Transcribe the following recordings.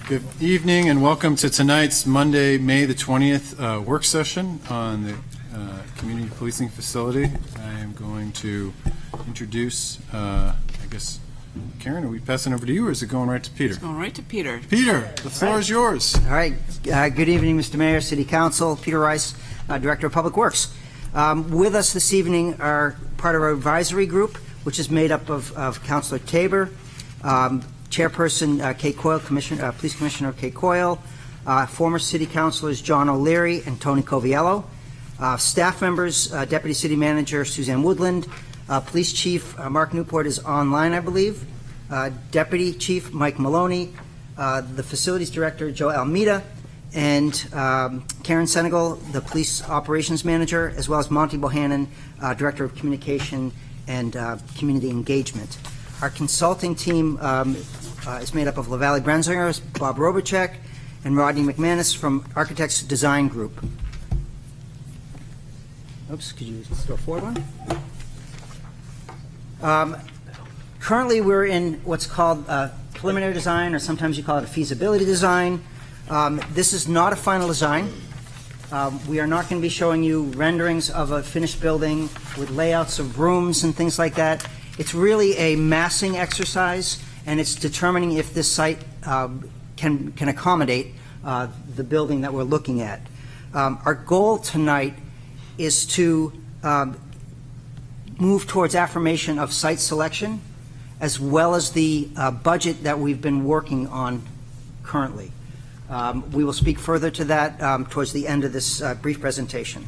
Good evening and welcome to tonight's Monday, May the 20th work session on the community policing facility. I am going to introduce, I guess, Karen, are we passing over to you or is it going right to Peter? It's going right to Peter. Peter, the floor is yours. All right. Good evening, Mr. Mayor, City Council. Peter Rice, Director of Public Works. With us this evening are part of our advisory group, which is made up of Councilor Tabor, Chairperson Kay Coyle, Police Commissioner Kay Coyle, former City Councilors John O'Leary and Tony Coviello, staff members, Deputy City Manager Suzanne Woodland, Police Chief Mark Newport is online, I believe, Deputy Chief Mike Maloney, the Facilities Director Joe Almeida, and Karen Senegal, the Police Operations Manager, as well as Monty Bohannon, Director of Communication and Community Engagement. Our consulting team is made up of LaValle Brenzinger, Bob Robachek, and Rodney McManus from Architects Design Group. Oops, could you go forward one? Currently, we're in what's called preliminary design, or sometimes you call it a feasibility design. This is not a final design. We are not going to be showing you renderings of a finished building with layouts of rooms and things like that. It's really a massing exercise, and it's determining if this site can accommodate the building that we're looking at. Our goal tonight is to move towards affirmation of site selection, as well as the budget that we've been working on currently. We will speak further to that towards the end of this brief presentation.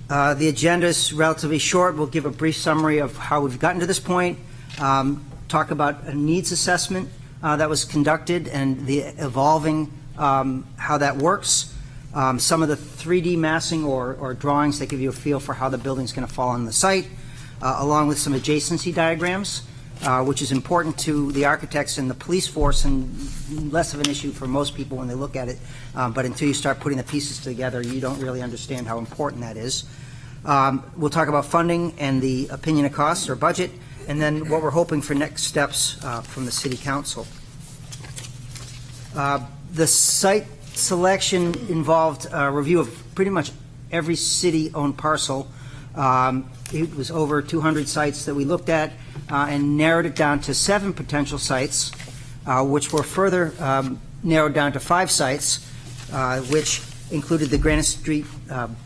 The agenda is relatively short. We'll give a brief summary of how we've gotten to this point, talk about a needs assessment that was conducted and the evolving how that works, some of the 3D massing or drawings that give you a feel for how the building's going to fall on the site, along with some adjacency diagrams, which is important to the architects and the police force and less of an issue for most people when they look at it. But until you start putting the pieces together, you don't really understand how important that is. We'll talk about funding and the opinion of costs or budget, and then what we're hoping for next steps from the City Council. The site selection involved a review of pretty much every city-owned parcel. It was over 200 sites that we looked at and narrowed it down to 7 potential sites, which were further narrowed down to 5 sites, which included the Granite Street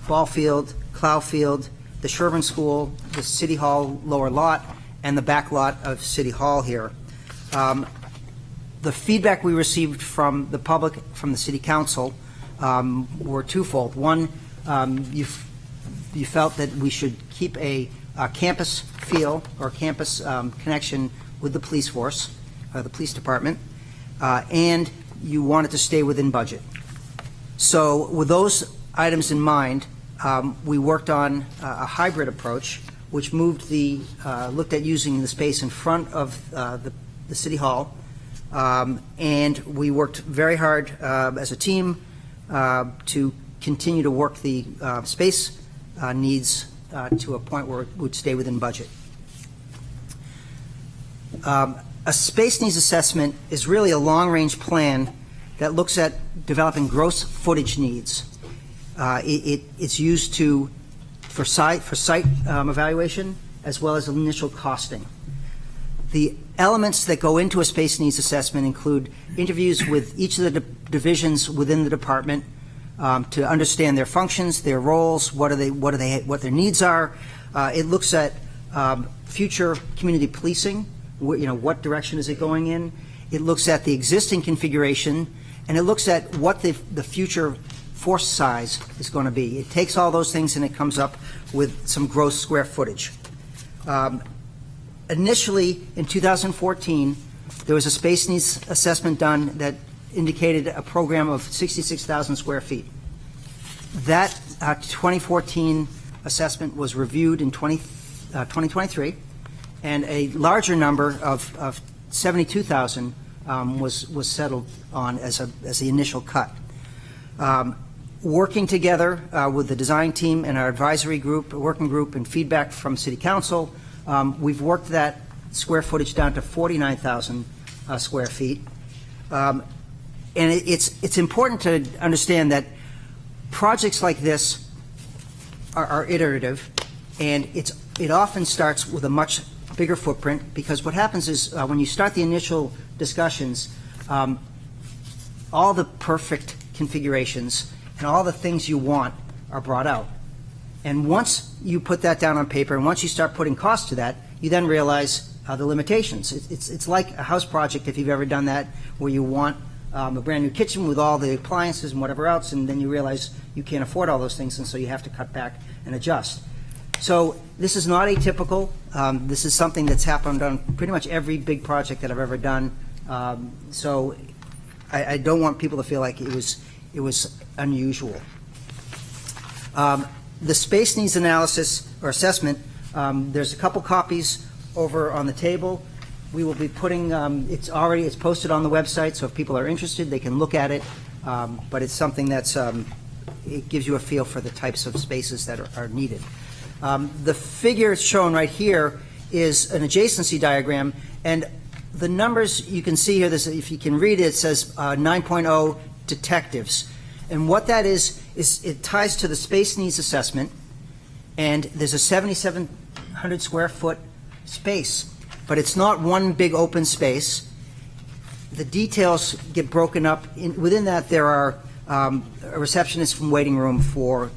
ball field, Clough Field, the Sherburne School, the City Hall lower lot, and the back lot of City Hall here. The feedback we received from the public, from the City Council, were twofold. One, you felt that we should keep a campus feel or campus connection with the police force, the police department, and you wanted to stay within budget. So with those items in mind, we worked on a hybrid approach, which moved looked at using the space in front of the City Hall, and we worked very hard as a team to continue to work the space needs to a point where it would stay within budget. A space needs assessment is really a long-range plan that looks at developing gross footage needs. It's used for site evaluation as well as initial costing. The elements that go into a space needs assessment include interviews with each of the divisions within the department to understand their functions, their roles, what their needs are. It looks at future community policing. What direction is it going in? It looks at the existing configuration, and it looks at what the future force size is going to be. It takes all those things and it comes up with some gross square footage. Initially, in 2014, there was a space needs assessment done that indicated a program of 66,000 square feet. That 2014 assessment was reviewed in 2023, and a larger number of 72,000 was settled on as the initial cut. Working together with the design team and our advisory group, working group, and feedback from City Council, we've worked that square footage down to 49,000 square feet. And it's important to understand that projects like this are iterative, and it often starts with a much bigger footprint, because what happens is when you start the initial discussions, all the perfect configurations and all the things you want are brought out. And once you put that down on paper, and once you start putting cost to that, you then realize the limitations. It's like a house project, if you've ever done that, where you want a brand new kitchen with all the appliances and whatever else, and then you realize you can't afford all those things, and so you have to cut back and adjust. So this is not atypical. This is something that's happened on pretty much every big project that I've ever done. So I don't want people to feel like it was unusual. The space needs analysis or assessment, there's a couple copies over on the table. We will be putting, it's posted on the website, so if people are interested, they can look at it. But it's something that's, it gives you a feel for the types of spaces that are needed. The figure shown right here is an adjacency diagram, and the numbers you can see here, if you can read it, it says 9.0 detectives. And what that is it ties to the space needs assessment, and there's a 7,700 square foot space, but it's not one big open space. The details get broken up. Within that, there are a receptionist from waiting room for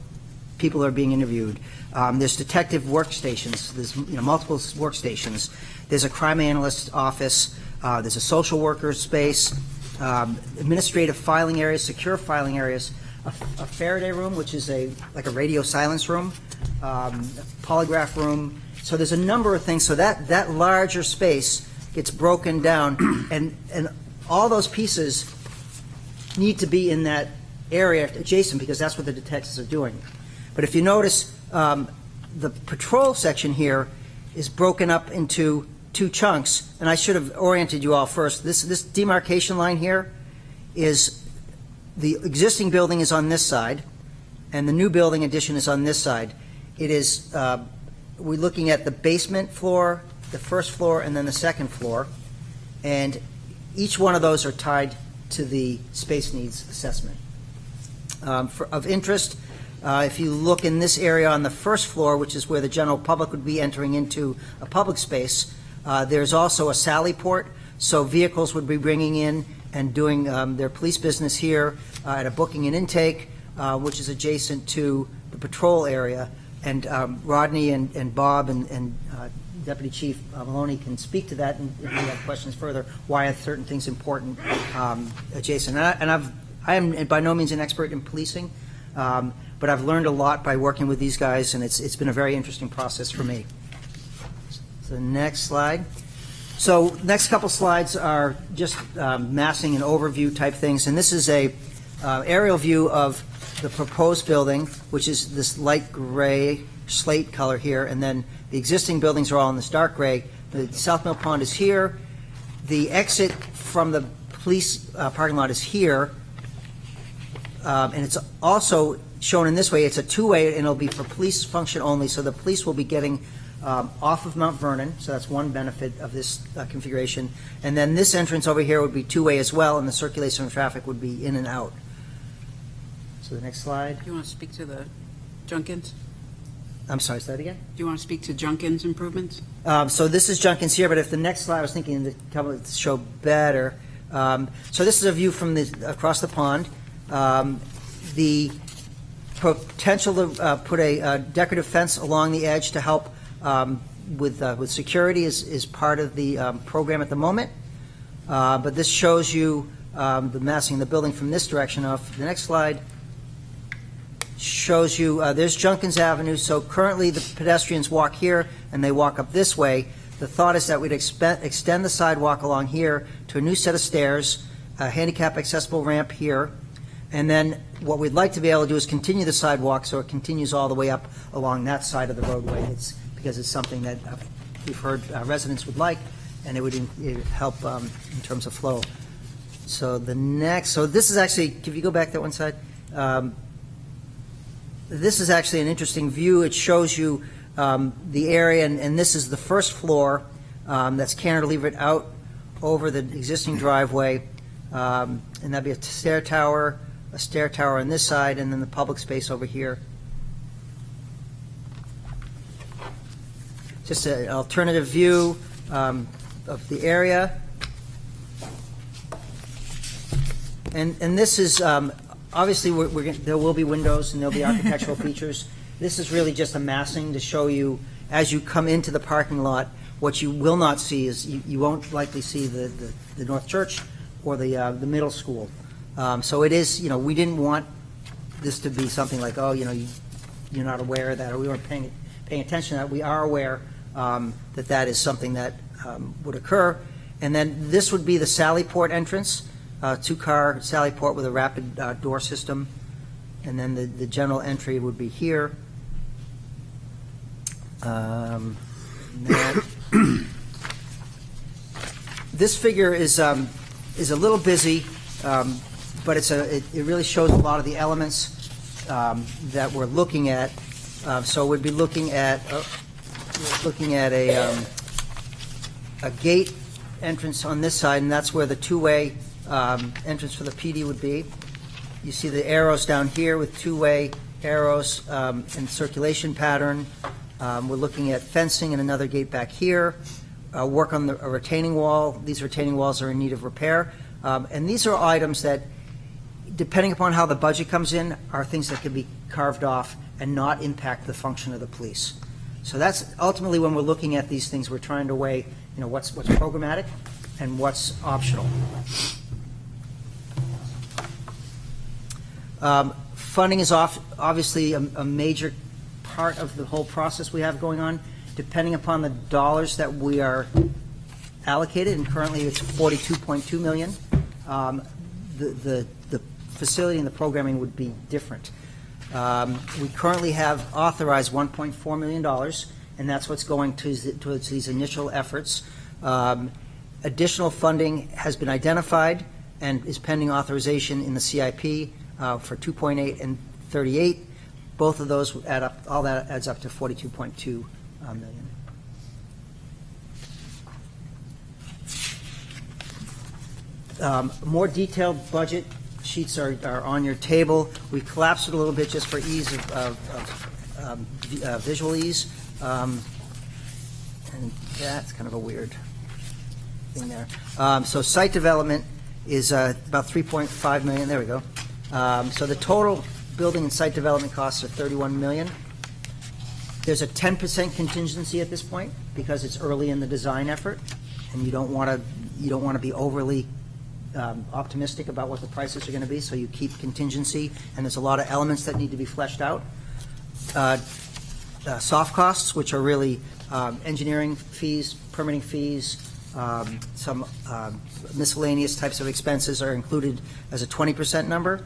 people who are being interviewed. There's detective workstations. There's multiple workstations. There's a crime analyst office. There's a social worker space, administrative filing areas, secure filing areas, a Faraday room, which is like a radio silence room, a polygraph room. So there's a number of things. So that larger space gets broken down, and all those pieces need to be in that area adjacent, because that's what the detectives are doing. But if you notice, the patrol section here is broken up into two chunks, and I should have oriented you all first. This demarcation line here is the existing building is on this side, and the new building addition is on this side. It is, we're looking at the basement floor, the first floor, and then the second floor, and each one of those are tied to the space needs assessment. Of interest, if you look in this area on the first floor, which is where the general public would be entering into a public space, there's also a sally port, so vehicles would be bringing in and doing their police business here at a booking and intake, which is adjacent to the patrol area. And Rodney and Bob and Deputy Chief Maloney can speak to that, and if you have questions further, why are certain things important adjacent. And I am by no means an expert in policing, but I've learned a lot by working with these guys, and it's been a very interesting process for me. So next slide. So next couple slides are just massing and overview type things, and this is a aerial view of the proposed building, which is this light gray slate color here, and then the existing buildings are all in this dark gray. The South Mill Pond is here. The exit from the police parking lot is here, and it's also shown in this way. It's a two-way, and it'll be for police function only, so the police will be getting off of Mount Vernon, so that's one benefit of this configuration. And then this entrance over here would be two-way as well, and the circulation of traffic would be in and out. So the next slide. Do you want to speak to the Junkins? I'm sorry, say that again? Do you want to speak to Junkins improvements? So this is Junkins here, but if the next slide, I was thinking the couple to show better. So this is a view from across the pond. The potential to put a decorative fence along the edge to help with security is part of the program at the moment. But this shows you the massing of the building from this direction. Off the next slide shows you there's Junkins Avenue. So currently the pedestrians walk here and they walk up this way. The thought is that we'd extend the sidewalk along here to a new set of stairs, a handicap accessible ramp here, and then what we'd like to be able to do is continue the sidewalk so it continues all the way up along that side of the roadway. It's because it's something that we've heard residents would like, and it would help in terms of flow. So this is actually, if you go back that one side, this is actually an interesting view. It shows you the area, and this is the first floor. that's cantilevered out over the existing driveway, and that'd be a stair tower on this side, and then the public space over here. Just an alternative view of the area. And this is, obviously, there will be windows and there'll be architectural features. This is really just a massing to show you, as you come into the parking lot, what you will not see is, you won't likely see the North Church or the middle school. So it is, we didn't want this to be something like, oh, you're not aware of that, or we weren't paying attention to that. We are aware that is something that would occur. And then this would be the Sally Port entrance, two-car Sally Port with a rapid door system. And then the general entry would be here. This figure is a little busy, but it really shows a lot of the elements that we're looking at. So we'd be looking at a gate entrance on this side, and that's where the two-way entrance for the PD would be. You see the arrows down here with two-way arrows and circulation pattern. We're looking at fencing and another gate back here. Work on a retaining wall. These retaining walls are in need of repair. And these are items that, depending upon how the budget comes in, are things that could be carved off and not impact the function of the police. So that's ultimately, when we're looking at these things, we're trying to weigh, what's programmatic and what's optional. Funding is obviously a major part of the whole process we have going on. Depending upon the dollars that we are allocated, and currently it's $42.2 million, the facility and the programming would be different. We currently have authorized $1.4 million, and that's what's going towards these initial efforts. Additional funding has been identified and is pending authorization in the CIP for 2.8 and 38. Both of those add up. All that adds up to 42.2 million. More detailed budget sheets are on your table. We collapsed it a little bit just for ease of visual ease. And that's kind of a weird thing there. So site development is about 3.5 million. There we go. So the total building and site development costs are 31 million. There's a 10% contingency at this point because it's early in the design effort, and you don't want to be overly optimistic about what the prices are going to be, so you keep contingency, and there's a lot of elements that need to be fleshed out. Soft costs, which are really engineering fees, permitting fees, some miscellaneous types of expenses are included as a 20% number,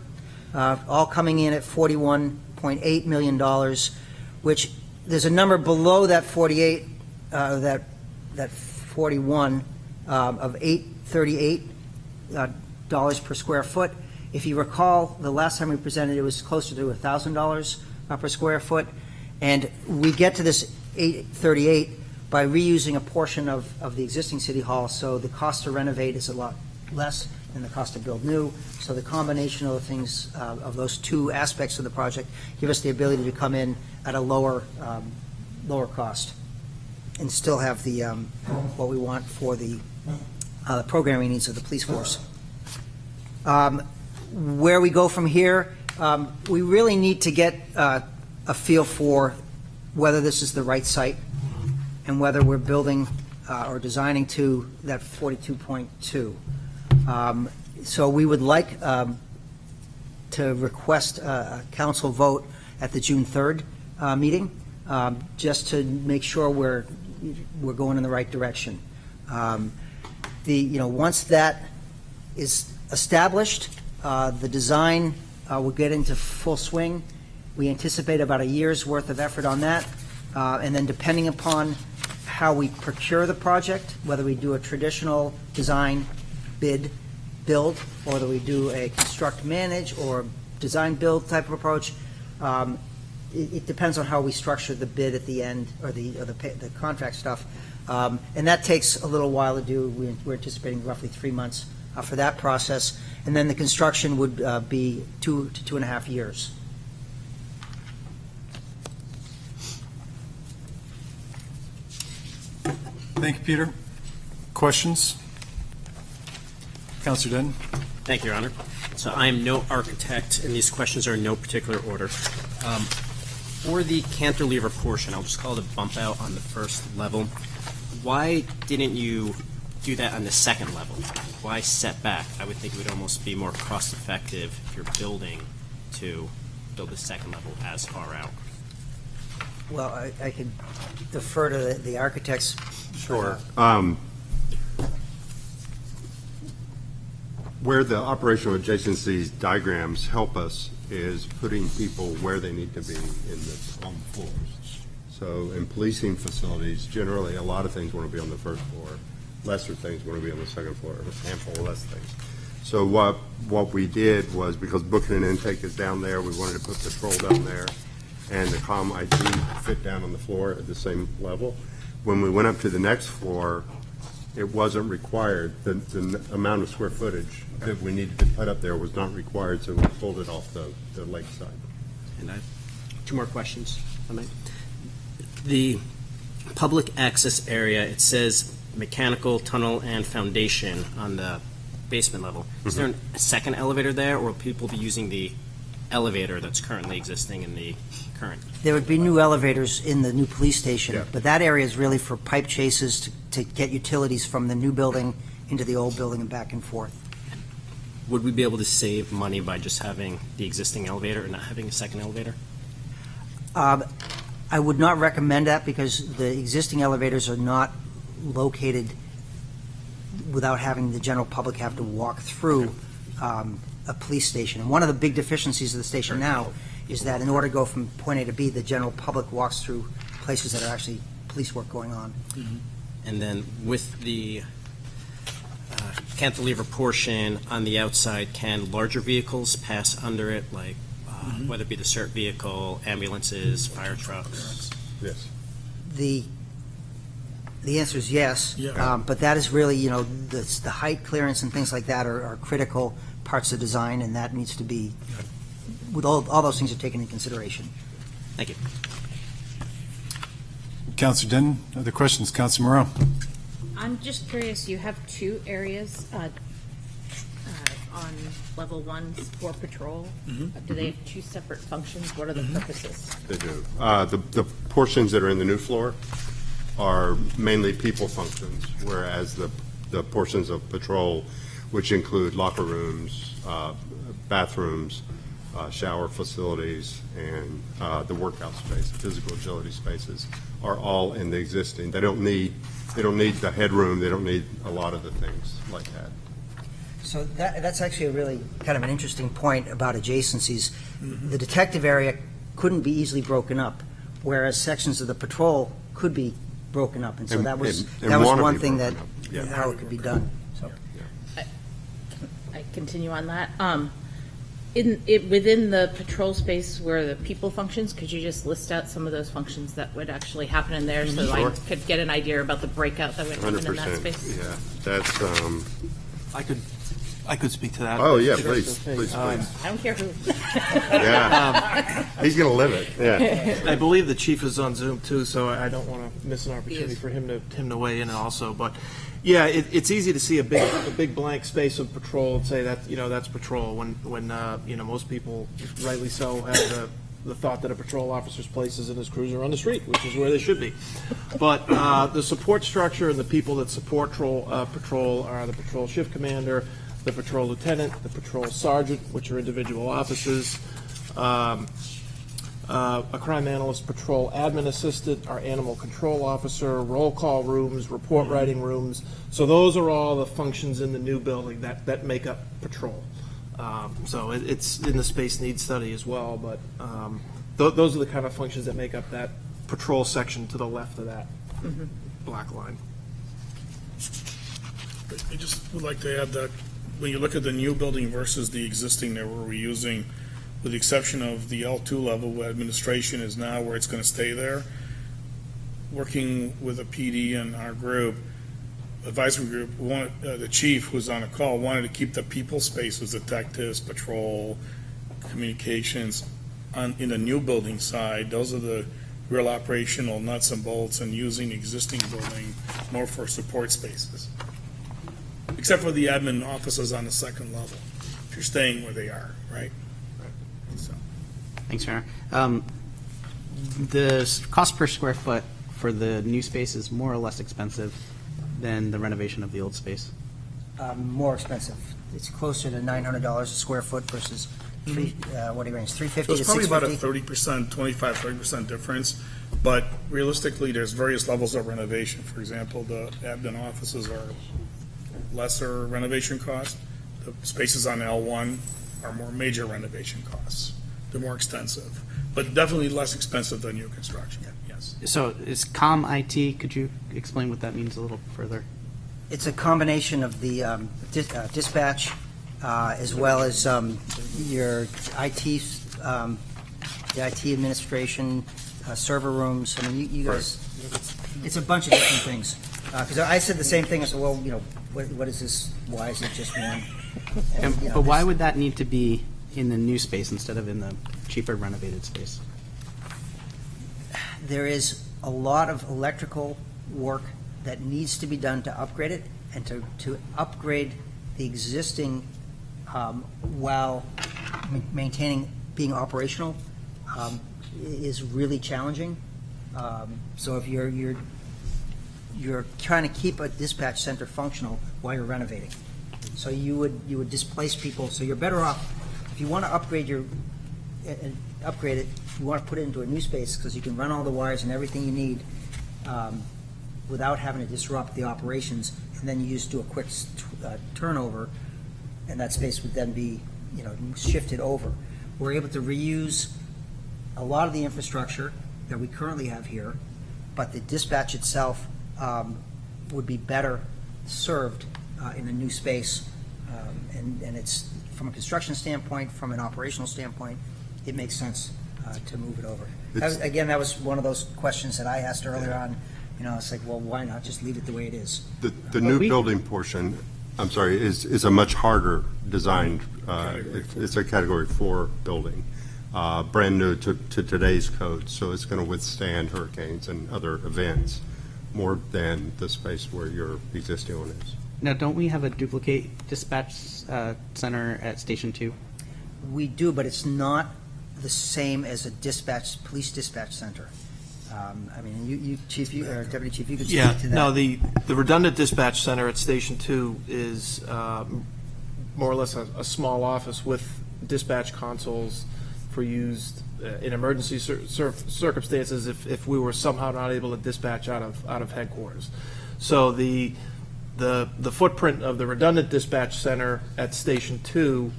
all coming in at $41.8 million, which there's a number below that 48, that 41 of $838 per square foot. If you recall, the last time we presented, it was closer to $1,000 per square foot, and we get to this $838 by reusing a portion of the existing city hall, so the cost to renovate is a lot less than the cost to build new. So the combination of the things, of those two aspects of the project, give us the ability to come in at a lower cost and still have the what we want for the programming needs of the police force. Where we go from here, we really need to get a feel for whether this is the right site and whether we're building or designing to that 42.2. So we would like to request a council vote at the June 3rd meeting, just to make sure we're going in the right direction. Once that is established, the design will get into full swing. We anticipate about a year's worth of effort on that, and then depending upon how we procure the project, whether we do a traditional design build, or whether we do a construct manage or design build type of approach, it depends on how we structure the bid at the end, or the contract stuff. And that takes a little while to do. We're anticipating roughly 3 months for that process. And then the construction would be 2 to 2.5 years. Thank you, Peter. Questions? Counselor Denton? Thank you, Your Honor. So I am no architect, and these questions are in no particular order. For the cantilever portion, I'll just call it a bump out on the first level. Why didn't you do that on the second level? Why set back? I would think it would almost be more cost-effective if you're building to build the second level as far out. Well, I could defer to the architects. Sure. Where the operational adjacencies diagrams help us is putting people where they need to be on the floors. So in policing facilities, generally, a lot of things want to be on the first floor. Lesser things want to be on the second floor, a handful of less things. So what we did was, because booking and intake is down there, we wanted to put patrol down there, and the comm IT fit down on the floor at the same level. When we went up to the next floor, it wasn't required. The amount of square footage that we needed to put up there was not required, so we pulled it off the lake side. And I have 2 more questions. If I might. The public access area, it says mechanical, tunnel, and foundation on the basement level. Is there a second elevator there, or will people be using the elevator that's currently existing in the current? There would be new elevators in the new police station, Yeah. but that area is really for pipe chases to get utilities from the new building into the old building and back and forth. Would we be able to save money by just having the existing elevator and not having a second elevator? I would not recommend that because the existing elevators are not located without having the general public have to walk through a police station. And one of the big deficiencies of the station now is that in order to go from point A to B, the general public walks through places that are actually police work going on. And then with the cantilever portion on the outside, can larger vehicles pass under it, like whether it be the CERT vehicle, ambulances, fire trucks? Yes. The answer is yes, Yeah. but that is really, the height clearance and things like that are critical parts of design, and that needs to be, with all those things are taken into consideration. Thank you. Counselor Denton, other questions? Counselor Moreau? I'm just curious, you have 2 areas on level 1 for patrol. Do they have 2 separate functions? What are the purposes? They do. The portions that are in the new floor are mainly people functions, whereas the portions of patrol, which include locker rooms, bathrooms, shower facilities, and the workout space, physical agility spaces, are all in the existing. They don't need the headroom. They don't need a lot of the things like that. So that's actually a really kind of an interesting point about adjacencies. The detective area couldn't be easily broken up, whereas sections of the patrol could be broken up, and so And- that was and wanna be one thing that broken up. how it could be done. So I continue on that. Within the patrol space where the people functions, could you just list out some of those functions that would actually happen in there so Sure. I could get an idea about the breakout that would happen in that 100%. space? Yeah, that's. I could speak to that. Oh yeah, if that's please, okay. please. I don't care who. Yeah, he's gonna live it. Yeah. I believe the chief is on Zoom too, so I don't want to miss an opportunity for him to weigh in also. But yeah, it's easy to see a big blank space of patrol and say that that's patrol when most people, rightly so, have the thought that a patrol officer's place is in his cruiser on the street, which is where they should be. But the support structure and the people that support patrol are the patrol shift commander, the patrol lieutenant, the patrol sergeant, which are individual offices, a crime analyst, patrol admin assistant, our animal control officer, roll call rooms, report writing rooms. So those are all the functions in the new building that make up patrol. So it's in the space needs study as well, but those are the kind of functions that make up that patrol section to the left of that black line. I just would like to add that when you look at the new building versus the existing there, where we're using, with the exception of the L2 level where administration is now, where it's going to stay there, working with a PD and our group, advisory group, the chief was on a call, wanted to keep the people spaces, detectives, patrol, communications, in the new building side. Those are the real operational nuts and bolts, and using the existing building more for support spaces. Except for the admin offices on the second level, if you're staying where they are, right? So, Thanks, Mayor. The cost per square foot for the new space is more or less expensive than the renovation of the old space? More expensive. It's closer to $900 a square foot versus what do you range, 350 So to it's probably about a 650? 30%, 25-30% difference, but realistically, there's various levels of renovation. For example, the admin offices are lesser renovation costs. The spaces on L1 are more major renovation costs. They're more extensive, but definitely less expensive than new construction, yes. So is COM IT, could you explain what that means a little further? It's a combination of the dispatch as well as your IT, the IT administration, server rooms. I mean, you guys, it's a bunch of different things. Because I said the same thing. I said, well, you know, what is this? Why is it just one? And, you know, But why would that need to be in the new space instead of in the cheaper renovated space? there is a lot of electrical work that needs to be done to upgrade it, and to upgrade the existing while maintaining, being operational, is really challenging. So if you're trying to keep a dispatch center functional while you're renovating. So you would displace people, so you're better off, if you want to upgrade it, you want to put it into a new space, because you can run all the wires and everything you need without having to disrupt the operations, and then you just do a quick turnover, and that space would then be, shifted over. We're able to reuse a lot of the infrastructure that we currently have here, but the dispatch itself would be better served in a new space, and it's, from a construction standpoint, from an operational standpoint, it makes sense to move it over. Again, that was one of those questions that I asked earlier on. It's like, well, why not just leave it the way it is? The new building portion, I'm sorry, is a much harder designed, it's a Category 4 building, brand new to today's code, so it's going to withstand hurricanes and other events more than the space where your existing one is. Now, don't we have a duplicate dispatch center at Station 2? We do, but it's not the same as a police dispatch center. You Chief, or Deputy Chief, you could speak Yeah, to that. no, the redundant dispatch center at Station 2 is more or less a small office with dispatch consoles for use in emergency circumstances if we were somehow not able to dispatch out of headquarters. So the footprint of the redundant dispatch center at Station 2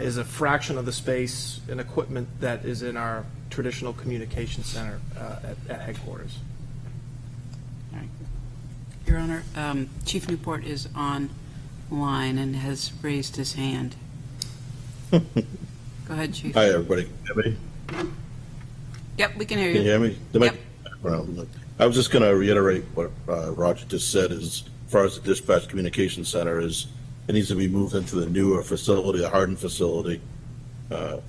is a fraction of the space and equipment that is in our traditional communication center at headquarters. Your Honor, Chief Newport is online and has raised his hand. Go ahead, Chief. Hi, everybody. Can you hear me? Yep, we can hear Can you you. hear me? Yep. I was just going to reiterate what Roger just said. As far as the dispatch communication center is, it needs to be moved into the newer facility, the hardened facility,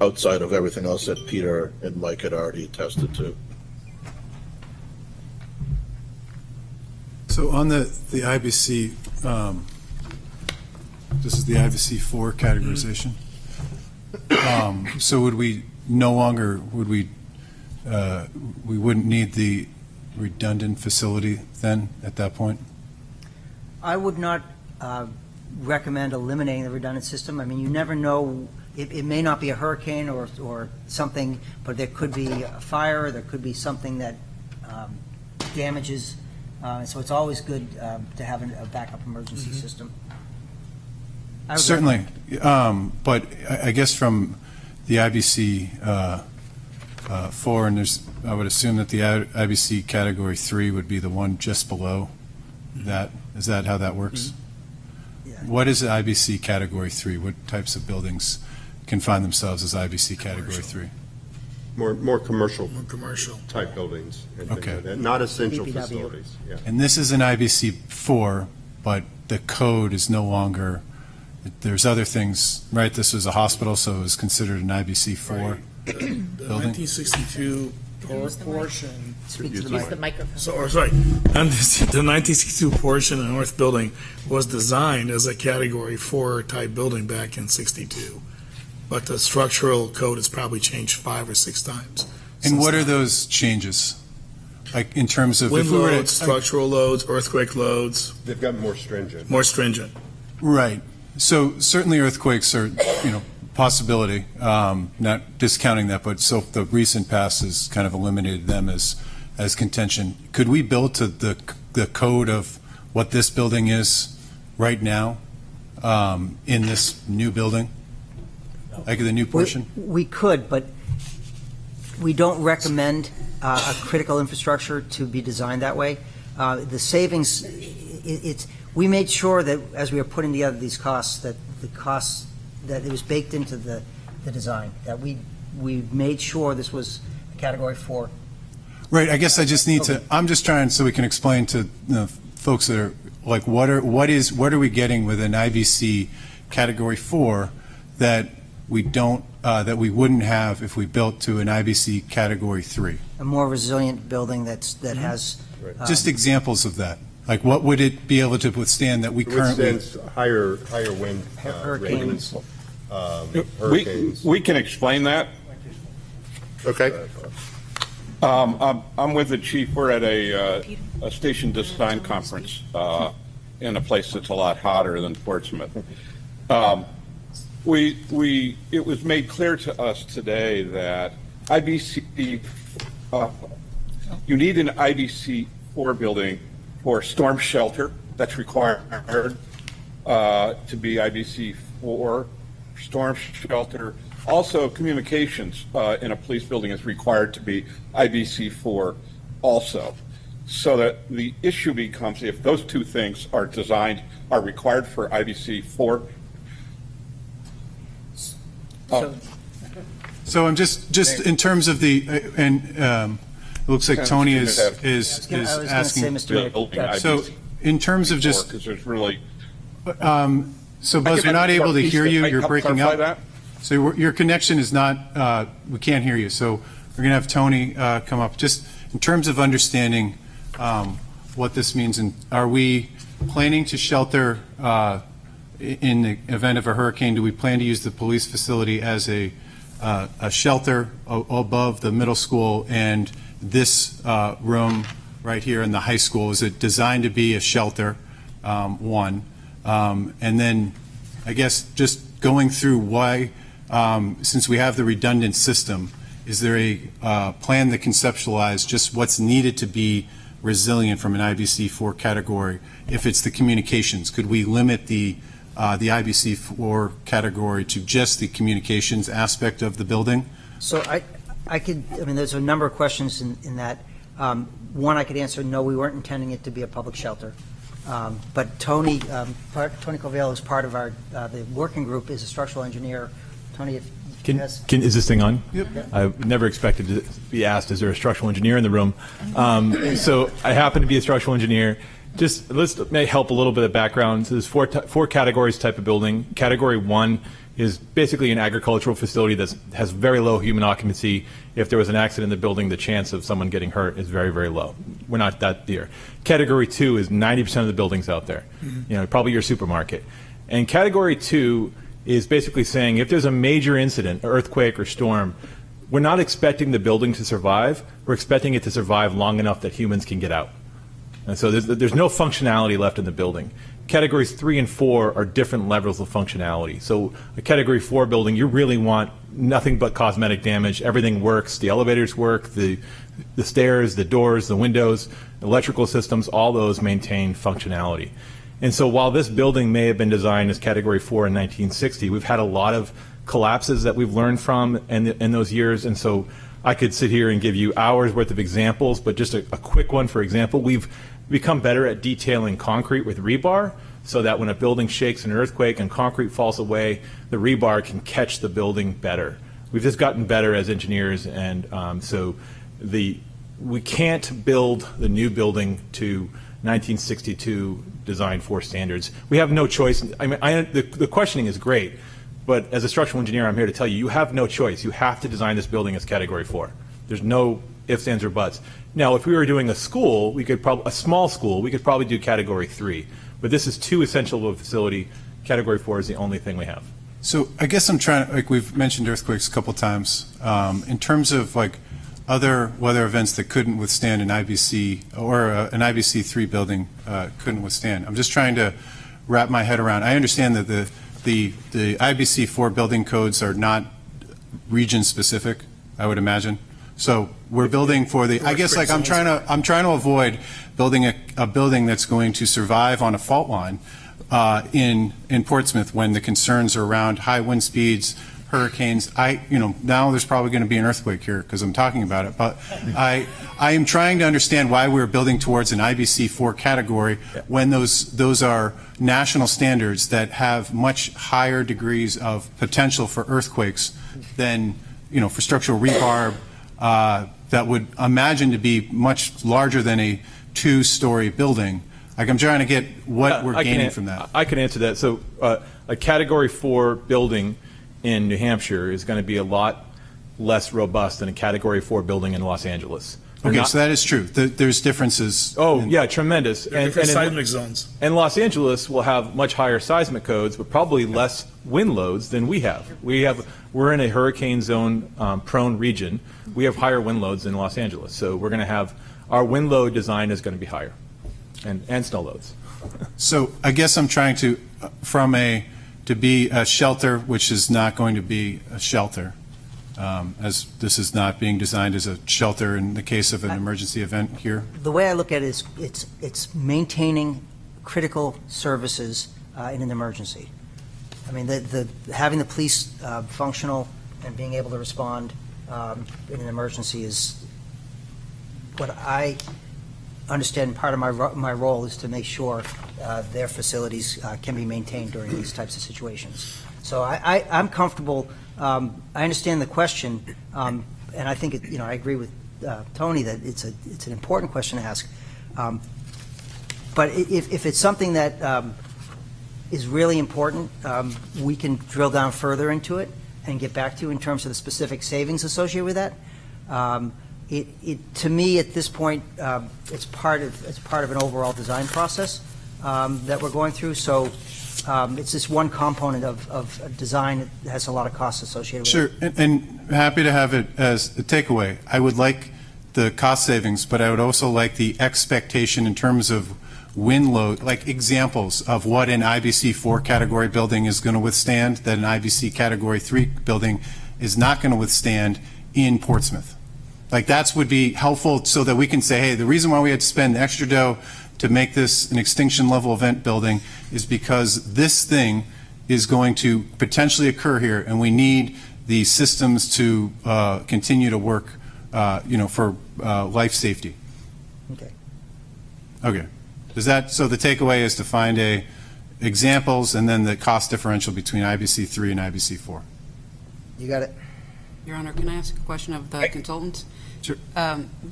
outside of everything else that Peter and Mike had already attested to. So on the IBC, this is the IBC 4 categorization. So would we no longer, we wouldn't need the redundant facility then at that point? I would not recommend eliminating the redundant system. I mean, you never know. It may not be a hurricane or something, but there could be a fire, there could be something that damages. So it's always good to have a backup emergency system. I would Certainly, but I guess from the IBC 4, and I would assume that the IBC Category 3 would be the one just below that. Is that how that works? Yeah. What is IBC Category 3? What types of buildings can find themselves as IBC Category 3? more commercial More commercial. type buildings and things Okay. like that, not essential DPW. facilities, yeah. And this is an IBC 4, but the code is no longer, there's other things, right? This was a hospital, so it was considered an IBC 4. Right. The 1962 portion, Speak to the Use mic. the microphone. the 1962 portion of the North Building was designed as a Category 4 type building back in 62. But the structural code has probably changed 5 or 6 times. And what are those changes? Like in terms of, Wind if we were loads, to, structural loads, earthquake loads, They've gotten more stringent. more stringent. right. So certainly earthquakes are, possibility, not discounting that, but so the recent past has kind of eliminated them as contention. Could we build to the code of what this building is right now in this new building? Like the new portion? We could, but we don't recommend a critical infrastructure to be designed that way. The savings, we made sure that as we were putting together these costs, that it was baked into the design, that we made sure this was a Category 4. Right, I guess I just need to, Okay. I'm just trying so we can explain to folks that are, like, what are we getting with an IBC Category 4 that we don't, that we wouldn't have if we built to an IBC Category 3? A more resilient building that has. Just examples of that. Like, what would it be able to withstand that we It currently? withstands higher wind Hurricanes. ratings, hurricanes. We can explain that. Okay. I'm with the chief. We're at a station design conference in a place that's a lot hotter than Portsmouth. It was made clear to us today that IBC, you need an IBC 4 building for storm shelter. That's required to be IBC 4, storm shelter. Also, communications in a police building is required to be IBC 4 also. So that the issue becomes, if those two things are required for IBC 4. So I'm just in terms of the, it looks like Tony is I was going to say, asking. Mr. Mayor, building So IBC in terms of just, because there's really. so Buzz, we're not able to hear you, you're breaking Clarify up. that? So your connection is not, we can't hear you. So we're going to have Tony come up. Just in terms of understanding what this means, and are we planning to shelter in the event of a hurricane? Do we plan to use the police facility as a shelter above the middle school and this room right here in the high school? Is it designed to be a shelter, one? And then I guess just going through why, since we have the redundant system, is there a plan to conceptualize just what's needed to be resilient from an IBC 4 category? If it's the communications, could we limit the IBC 4 category to just the communications aspect of the building? So I mean, there's a number of questions in that. One, I could answer, no, we weren't intending it to be a public shelter. But Tony Covell is part of the working group, is a structural engineer. Tony, if you guys. Is this thing on? Yep. I never expected to be asked, is there a structural engineer in the room? So I happen to be a structural engineer. Just may help a little bit of background. So there's four categories type of building. Category 1 is basically an agricultural facility that has very low human occupancy. If there was an accident in the building, the chance of someone getting hurt is very, very low. We're not that there. Category 2 is 90% of the buildings out there. Probably your supermarket. And Category 2 is basically saying if there's a major incident, earthquake or storm, we're not expecting the building to survive. We're expecting it to survive long enough that humans can get out. And so there's no functionality left in the building. Categories 3 and 4 are different levels of functionality. So a Category 4 building, you really want nothing but cosmetic damage. Everything works. The elevators work, the stairs, the doors, the windows, electrical systems, all those maintain functionality. And so while this building may have been designed as Category 4 in 1960, we've had a lot of collapses that we've learned from in those years. And so I could sit here and give you hours worth of examples, but just a quick one, for example, we've become better at detailing concrete with rebar so that when a building shakes in an earthquake and concrete falls away, the rebar can catch the building better. We've just gotten better as engineers, and so we can't build the new building to 1962 Design 4 standards. We have no choice. I mean, the questioning is great, but as a structural engineer, I'm here to tell you, you have no choice. You have to design this building as Category 4. There's no ifs, ands, or buts. Now, if we were doing a school, a small school, we could probably do Category 3. But this is too essential of a facility. Category 4 is the only thing we have. So I guess I'm trying, like we've mentioned earthquakes a couple times. In terms of like other weather events that couldn't withstand an IBC or an IBC 3 building couldn't withstand, I'm just trying to wrap my head around. I understand that the IBC 4 building codes are not region specific, I would imagine. So we're building for the, I guess like I'm trying to avoid building a building that's going to survive on a fault line in Portsmouth when the concerns are around high wind speeds, hurricanes. Now there's probably going to be an earthquake here because I'm talking about it, but I am trying to understand why we're building towards an IBC 4 category when those are national standards that have much higher degrees of potential for earthquakes than, for structural rebar that would imagine to be much larger than a 2-story building. Like I'm trying to get what we're gaining from that. I can answer that. So a Category 4 building in New Hampshire is going to be a lot less robust than a Category 4 building in Los Angeles. Okay, so that is true. There's differences. Oh, yeah, tremendous. Different seismic zones. And Los Angeles will have much higher seismic codes, but probably less wind loads than we have. We're in a hurricane zone prone region. We have higher wind loads than Los Angeles. So we're going to have, our wind load design is going to be higher, and snow loads. So I guess I'm trying to be a shelter, which is not going to be a shelter, as this is not being designed as a shelter in the case of an emergency event here. The way I look at it is it's maintaining critical services in an emergency. I mean, having the police functional and being able to respond in an emergency is what I understand. Part of my role is to make sure their facilities can be maintained during these types of situations. So I'm comfortable. I understand the question, and I think I agree with Tony that it's an important question to ask. But if it's something that is really important, we can drill down further into it and get back to you in terms of the specific savings associated with that. To me, at this point, it's part of an overall design process that we're going through. So it's just one component of a design that has a lot of costs associated with it. Sure, and happy to have it as a takeaway. I would like the cost savings, but I would also like the expectation in terms of wind load, like examples of what an IBC 4 category building is going to withstand that an IBC category 3 building is not going to withstand in Portsmouth. Like that would be helpful so that we can say, hey, the reason why we had to spend extra dough to make this an extinction level event building is because this thing is going to potentially occur here, and we need the systems to continue to work, for life safety. Okay. Okay. So the takeaway is to find examples and then the cost differential between IBC 3 and IBC 4. You got it. Your Honor, can I ask a question of the consultants? Sure.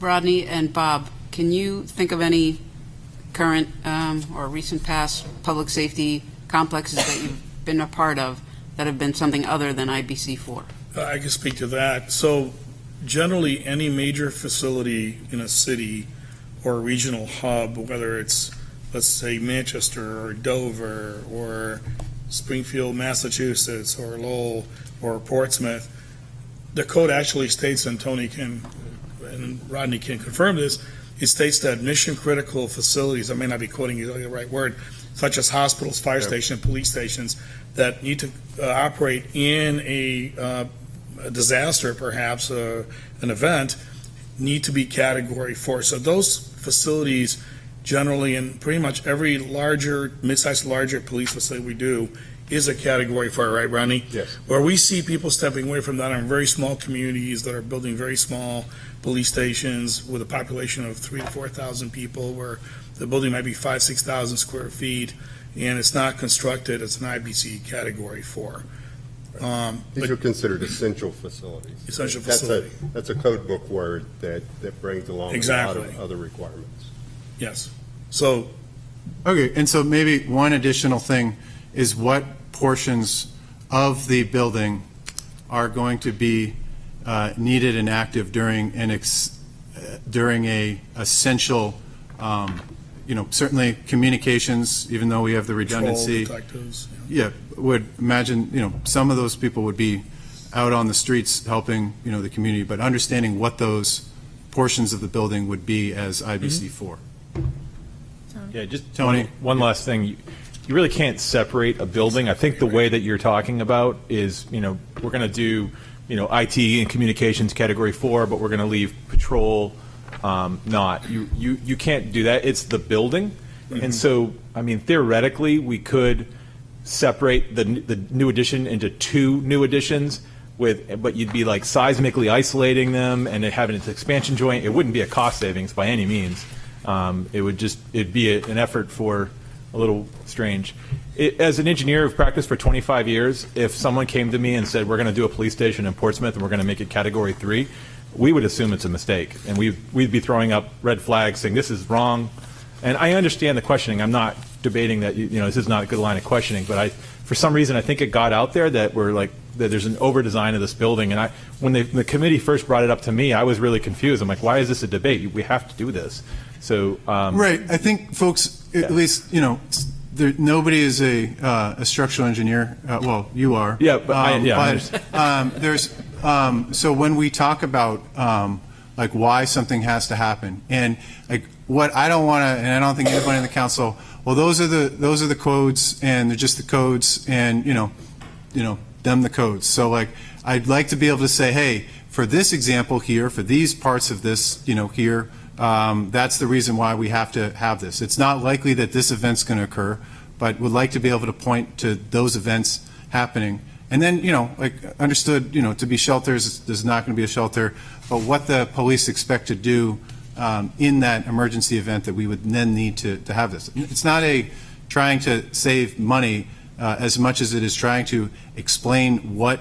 Rodney and Bob, can you think of any current or recent past public safety complexes that you've been a part of that have been something other than IBC 4? I can speak to that. So generally, any major facility in a city or a regional hub, whether it's, let's say, Manchester or Dover or Springfield, Massachusetts, or Lowell or Portsmouth, the code actually states, and Tony and Rodney can confirm this, it states that mission-critical facilities, I may not be quoting you the right word, such as hospitals, fire stations, police stations, that need to operate in a disaster, perhaps an event, need to be Category 4. So those facilities generally, in pretty much every larger, mid-sized, larger police facility we do, is a Category 4, right, Rodney? Yes. Where we see people stepping away from that are very small communities that are building very small police stations with a population of 3,000 to 4,000 people, where the building might be 5,000 to 6,000 square feet, and it's not constructed as an IBC Category 4. These are considered essential facilities. Essential That's facility. That's a code book word that brings along a lot Exactly. of other requirements. Yes. So, Okay, and so maybe one additional thing is what portions of the building are going to be needed and active during during a essential, certainly communications, even though we have the patrol redundancy. detectives. Yeah, would imagine, some of those people would be out on the streets helping, the community, but understanding what those portions of the building would be as IBC4. Yeah, just Tony? one last thing. You really can't separate a building. I think the way that you're talking about is, we're going to do, IT and communications category 4, but we're going to leave patrol not. You can't do that. It's the building. And so, theoretically, we could separate the new addition into 2 new additions, but you'd be like seismically isolating them and having its expansion joint. It wouldn't be a cost savings by any means. It'd be an effort for a little strange. As an engineer who've practiced for 25 years, if someone came to me and said, we're going to do a police station in Portsmouth and we're going to make it category 3, we would assume it's a mistake. And we'd be throwing up red flags saying this is wrong. And I understand the questioning. I'm not debating that, this is not a good line of questioning, but for some reason, I think it got out there that that there's an over-design of this building. And when the committee first brought it up to me, I was really confused. I'm like, why is this a debate? We have to do this. So Right. I think folks, at least, nobody is a structural engineer. Well, you are. Yeah, but I there's so when we talk about why something has to happen, and what I don't want to, and I don't think anybody in the council. Well, those are the codes, and they're just the codes, and them the codes. So I'd like to be able to say, hey, for this example here, for these parts of this, here. That's the reason why we have to have this. It's not likely that this event's going to occur, but would like to be able to point to those events happening. And then, understood, to be shelters, there's not going to be a shelter, but what the police expect to do in that emergency event that we would then need to have this. It's not trying to save money as much as it is trying to explain what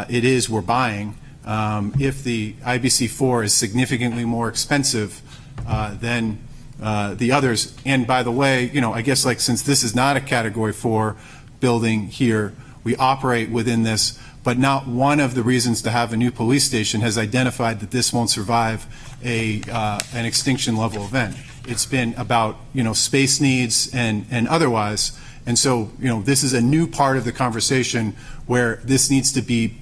it is we're buying. If the IBC4 is significantly more expensive than the others. And by the way, I guess since this is not a Category 4 building here, we operate within this, but not one of the reasons to have a new police station has identified that this won't survive an extinction level event. It's been about, space needs and otherwise. And so, this is a new part of the conversation where this needs to be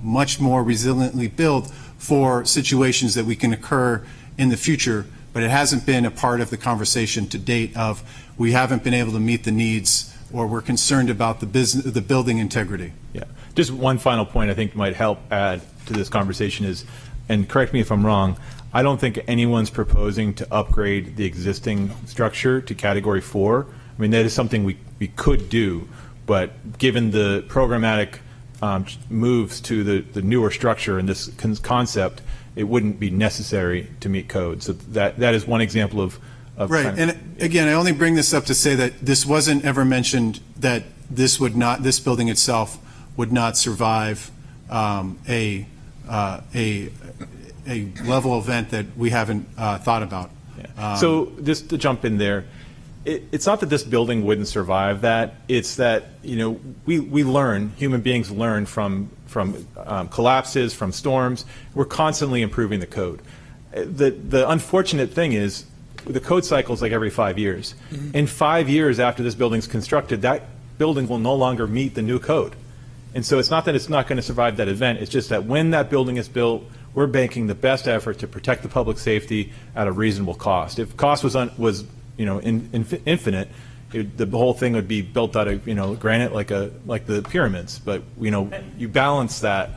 much more resiliently built for situations that we can occur in the future, but it hasn't been a part of the conversation to date of we haven't been able to meet the needs or we're concerned about the building integrity. Yeah. Just one final point I think might help add to this conversation is, and correct me if I'm wrong, I don't think anyone's proposing to upgrade the existing structure to Category 4. That is something we could do, but given the programmatic moves to the newer structure and this concept, it wouldn't be necessary to meet code. So that is one example of right. And again, I only bring this up to say that this wasn't ever mentioned that this building itself would not survive a level event that we haven't thought about. Yeah. So just to jump in there, it's not that this building wouldn't survive that. It's that we learn, human beings learn from collapses, from storms. We're constantly improving the code. The unfortunate thing is the code cycles like every 5 years. Mm-hmm. In 5 years after this building's constructed, that building will no longer meet the new code. And so it's not that it's not going to survive that event. It's just that when that building is built, we're banking the best effort to protect the public safety at a reasonable cost. If cost was infinite, the whole thing would be built out of granite like the pyramids. But you balance that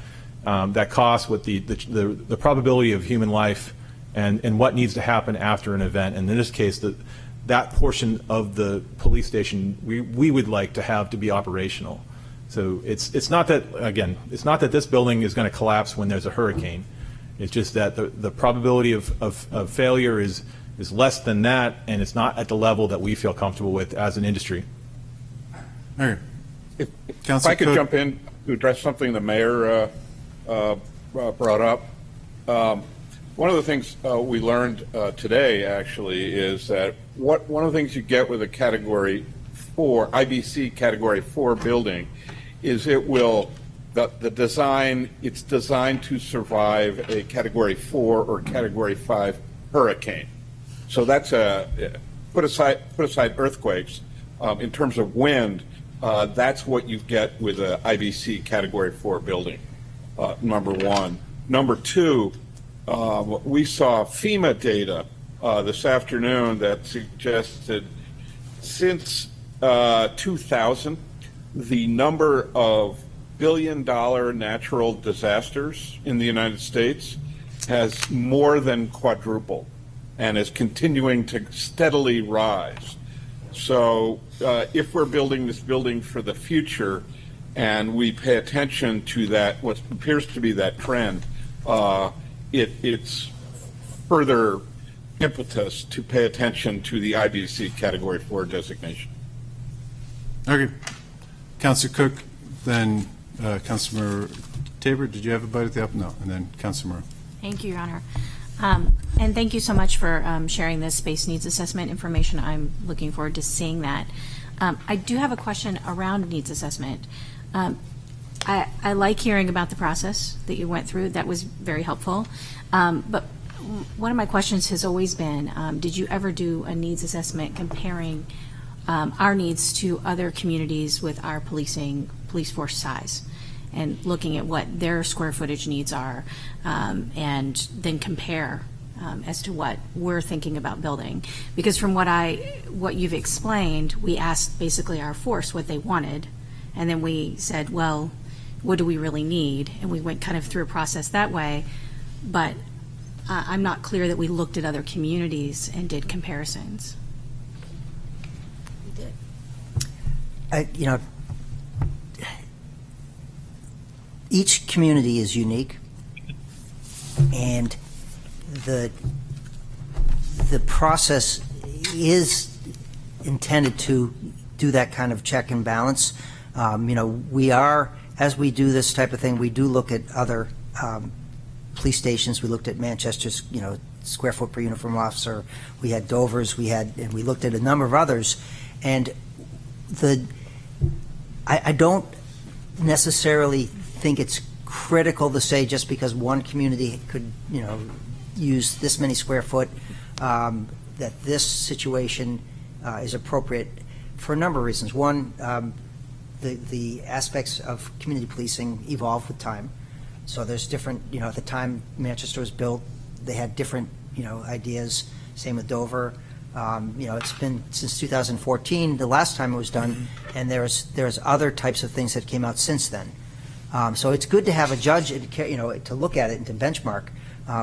cost with the probability of human life and what needs to happen after an event. And in this case, that portion of the police station we would like to have to be operational. So it's not that this building is going to collapse when there's a hurricane. It's just that the probability of failure is less than that, and it's not at the level that we feel comfortable with as an industry. All right. If I could jump in, to address something the mayor brought up. One of the things we learned today, actually, is that one of the things you get with a Category 4, IBC Category 4 building is the design, it's designed to survive a Category 4 or Category 5 hurricane. So that's put aside earthquakes. In terms of wind, that's what you get with a IBC Category 4 building, number one. Number two, we saw FEMA data this afternoon that suggested since 2000, the number of billion-dollar natural disasters in the United States has more than quadrupled and is continuing to steadily rise. So if we're building this building for the future and we pay attention to that, what appears to be that trend, it's further impetus to pay attention to the IBC Category 4 designation. Okay. Councilor Cook, then Councilor Tabor, did you have a bite at the apple? No. And then Councilor Moreau. Thank you, Your Honor. And thank you so much for sharing this space needs assessment information. I'm looking forward to seeing that. I do have a question around needs assessment. I like hearing about the process that you went through. That was very helpful. But one of my questions has always been, did you ever do a needs assessment comparing our needs to other communities with our police force size, and looking at what their square footage needs are, and then compare as to what we're thinking about building? Because from what you've explained, we asked basically our force what they wanted, and then we said, well, what do we really need? And we went kind of through a process that way, but I'm not clear that we looked at other communities and did comparisons. You know, each community is unique, and the process is intended to do that kind of check and balance. You know, as we do this type of thing, we do look at other police stations. We looked at Manchester's, square foot per uniform officer. We had Dover's. And we looked at a number of others, and I don't necessarily think it's critical to say just because one community could, use this many square foot, that this situation is appropriate for a number of reasons. One, the aspects of community policing evolve with time. So there's different, at the time Manchester was built, they had different, ideas. Same with Dover. It's been since 2014, the last time it was done, and there's other types of things that came out since then. So it's good to have a judge, to look at it and to benchmark,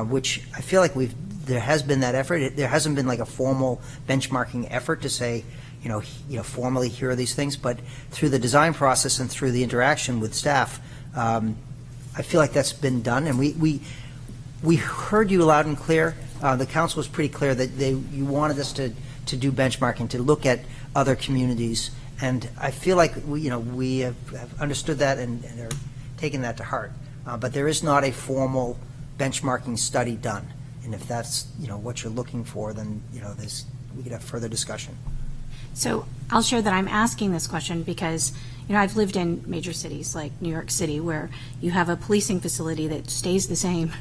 which I feel like there has been that effort. There hasn't been like a formal benchmarking effort to say, formally here are these things, but through the design process and through the interaction with staff, I feel like that's been done, and we heard you loud and clear. The council was pretty clear that you wanted us to do benchmarking, to look at other communities, and I feel like we have understood that and are taking that to heart. But there is not a formal benchmarking study done, and if that's what you're looking for, then we could have further discussion. So I'll share that I'm asking this question because, I've lived in major cities like New York City where you have a policing facility that stays the same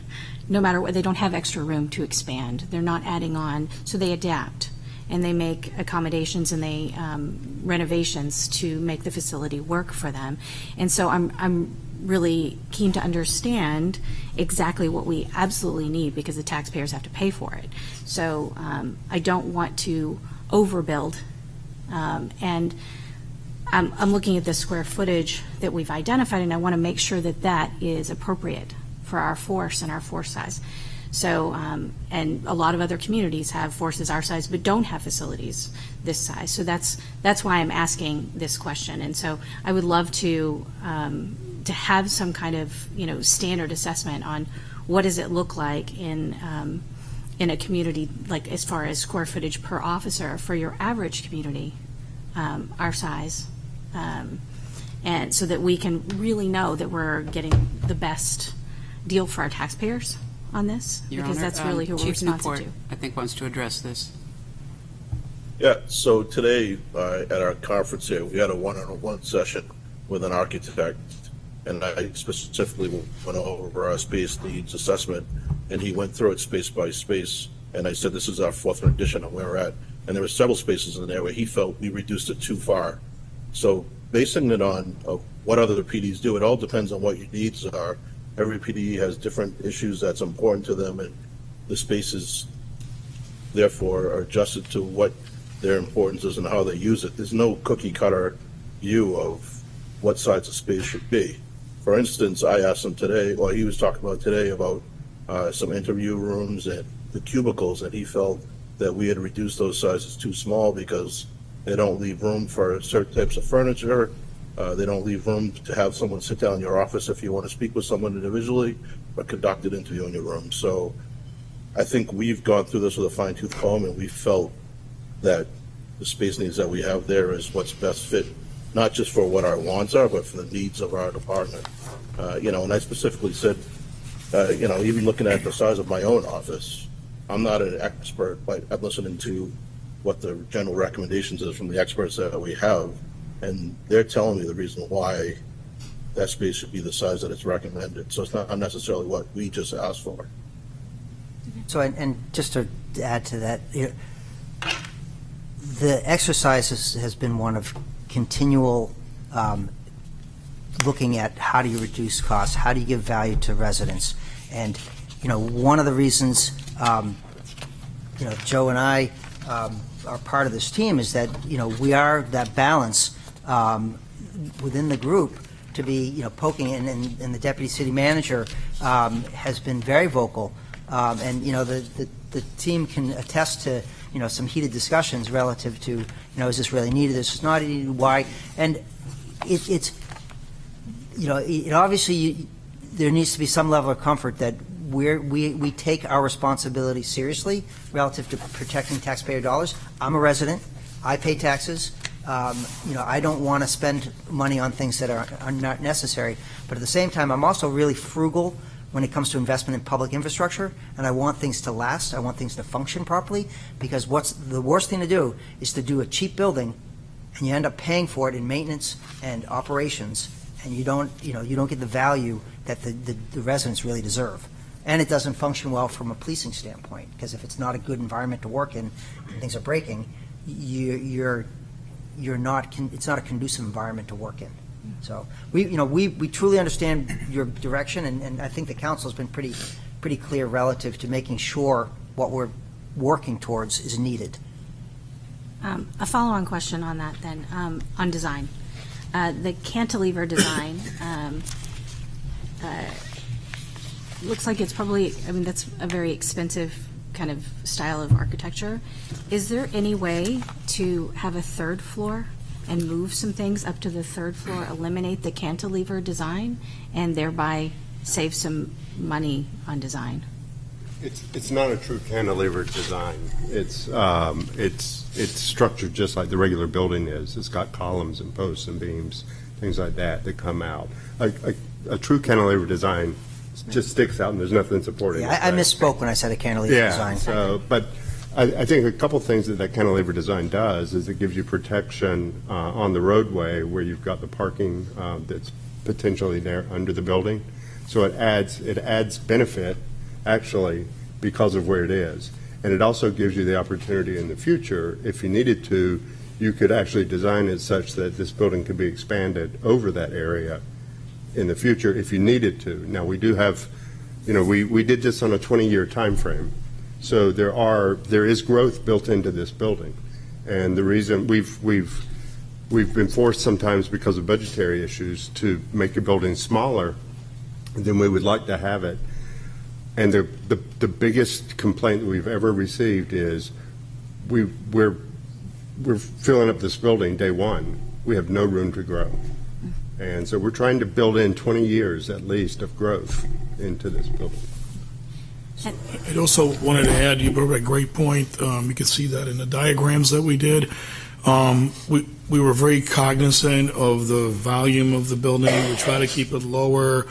no matter what. They don't have extra room to expand. They're not adding on, so they adapt and they make accommodations and they renovations to make the facility work for them. And so I'm really keen to understand exactly what we absolutely need because the taxpayers have to pay for it. So I don't want to overbuild. And I'm looking at the square footage that we've identified, and I want to make sure that that is appropriate for our force and our force size. So, and a lot of other communities have forces our size, but don't have facilities this size. So that's why I'm asking this question. And so I would love to have some kind of standard assessment on what does it look like in a community, like as far as square footage per officer for your average community, our size, and so that we can really know that we're getting the best deal for our taxpayers on this, Your because Honor, that's really who we're Chief responsive Newport, to. I think, wants to address this. Yeah, so today, at our conference here, we had a one-on-one session with an architect, and I specifically went over our space needs assessment, and he went through it space by space, and I said, this is our fourth rendition of where we're at, and there were several spaces in there where he felt we reduced it too far. So basing it on what other PDs do, it all depends on what your needs are. Every PD has different issues that's important to them, and the spaces therefore are adjusted to what their importance is and how they use it. There's no cookie cutter view of what size of space should be. For instance, I asked him today, or he was talking about today about some interview rooms and the cubicles, and he felt that we had reduced those sizes too small because they don't leave room for certain types of furniture. They don't leave room to have someone sit down in your office if you want to speak with someone individually, but conduct an interview in your room. So I think we've gone through this with a fine-tooth comb, and we felt that the space needs that we have there is what's best fit, not just for what our wants are, but for the needs of our department. And I specifically said, even looking at the size of my own office, I'm not an expert, but I'm listening to what the general recommendations is from the experts that we have, and they're telling me the reason why that space should be the size that it's recommended. So it's not necessarily what we just asked for. So, and just to add to that, the exercise has been one of continual looking at how do you reduce costs, how do you give value to residents. And, one of the reasons, Joe and I are part of this team is that, we are that balance within the group to be, poking, and the deputy city manager has been very vocal. And, the team can attest to, some heated discussions relative to, is this really needed, this is not needed, why? And it obviously, there needs to be some level of comfort that we take our responsibility seriously relative to protecting taxpayer dollars. I'm a resident. I pay taxes. I don't want to spend money on things that are not necessary. But at the same time, I'm also really frugal when it comes to investment in public infrastructure, and I want things to last. I want things to function properly, because what's the worst thing to do is to do a cheap building, and you end up paying for it in maintenance and operations, and you don't get the value that the residents really deserve. And it doesn't function well from a policing standpoint, because if it's not a good environment to work in and things are breaking, it's not a conducive environment to work in. So we truly understand your direction, and I think the council has been pretty clear relative to making sure what we're working towards is needed. A follow-on question on that then, on design. The cantilever design looks like it's probably, that's a very expensive kind of style of architecture. Is there any way to have a third floor and move some things up to the third floor, eliminate the cantilever design, and thereby save some money on design? It's not a true cantilever design. It's structured just like the regular building is. It's got columns and posts and beams, things like that come out. A true cantilever design just sticks out and there's nothing supporting it. I misspoke when I said a cantilever design. But I think a couple things that cantilever design does is it gives you protection on the roadway where you've got the parking that's potentially there under the building. So it adds benefit, actually, because of where it is. And it also gives you the opportunity in the future, if you needed to, you could actually design it such that this building could be expanded over that area in the future if you needed to. Now, we do have, we did this on a 20-year time frame. So there is growth built into this building, and the reason we've been forced sometimes because of budgetary issues to make a building smaller than we would like to have it. And the biggest complaint that we've ever received is we're filling up this building day one. We have no room to grow, and so we're trying to build in 20 years at least of growth into this building. I also wanted to add, you brought up a great point. You can see that in the diagrams that we did. We were very cognizant of the volume of the building. We try to keep it lower.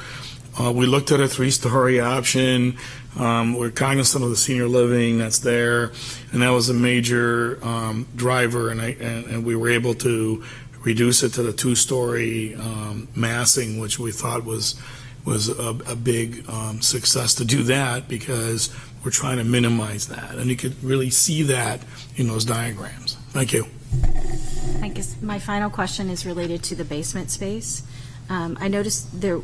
We looked at a 3-story option. We're cognizant of the senior living that's there, and that was a major driver, and we were able to reduce it to the 2-story massing, which we thought was a big success to do that, because we're trying to minimize that, and you could really see that in those diagrams. Thank you. I guess my final question is related to the basement space. I noticed that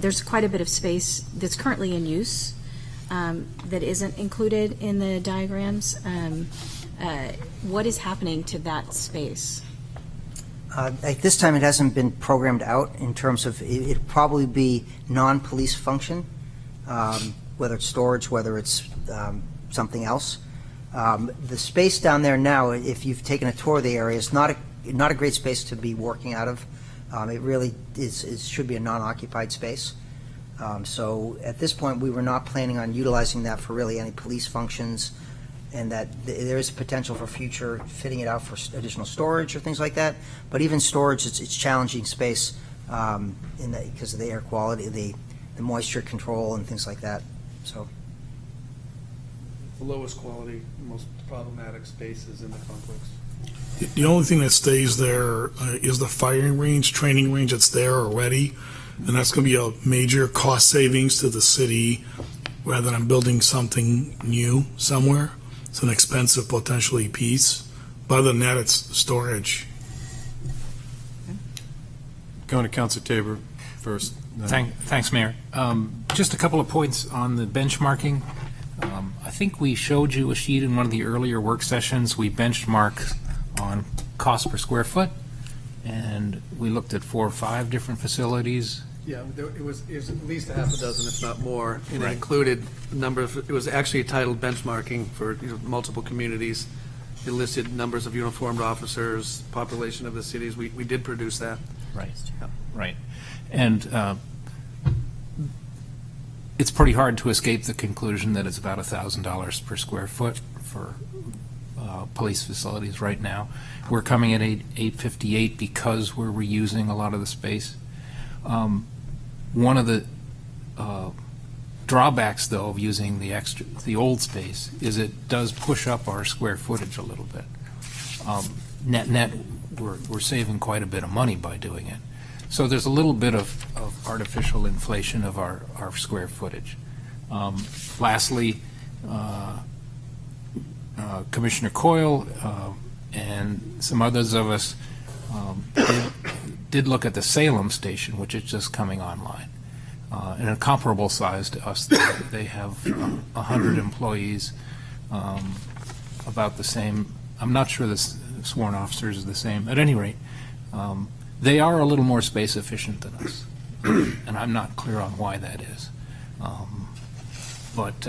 there's quite a bit of space that's currently in use that isn't included in the diagrams. What is happening to that space? At this time, it hasn't been programmed out in terms of, it'd probably be non-police function, whether it's storage, whether it's something else. The space down there now, if you've taken a tour of the area, is not a great space to be working out of. It really should be a non-occupied space. So at this point, we were not planning on utilizing that for really any police functions, and that there is potential for future fitting it out for additional storage or things like that. But even storage, it's challenging space because of the air quality, the moisture control, and things like that. So. The lowest quality, most problematic spaces in the complex. The only thing that stays there is the firing range, training range that's there already, and that's going to be a major cost savings to the city rather than building something new somewhere. It's an expensive, potentially, piece. But other than that, it's storage. Going to Councilor Tabor first. Thanks, Mayor. Just a couple of points on the benchmarking. I think we showed you a sheet in one of the earlier work sessions. We benchmarked on cost per square foot, and we looked at 4 or 5 different facilities. Yeah, it was at least a half a dozen, if not more, and Right. it included a number of, it was actually titled benchmarking for multiple communities. It listed numbers of uniformed officers, population of the cities. We did produce that. Right. Right. And it's pretty hard to escape the conclusion that it's about $1,000 per square foot for police facilities right now. We're coming at $858 because we're reusing a lot of the space. One of the drawbacks, though, of using the old space is it does push up our square footage a little bit. Net, we're saving quite a bit of money by doing it. So there's a little bit of artificial inflation of our square footage. Lastly, Commissioner Coyle and some others of us did look at the Salem station, which is just coming online. And a comparable size to us, they have 100 employees, about the same. I'm not sure the sworn officers are the same. At any rate, they are a little more space efficient than us, and I'm not clear on why that is. But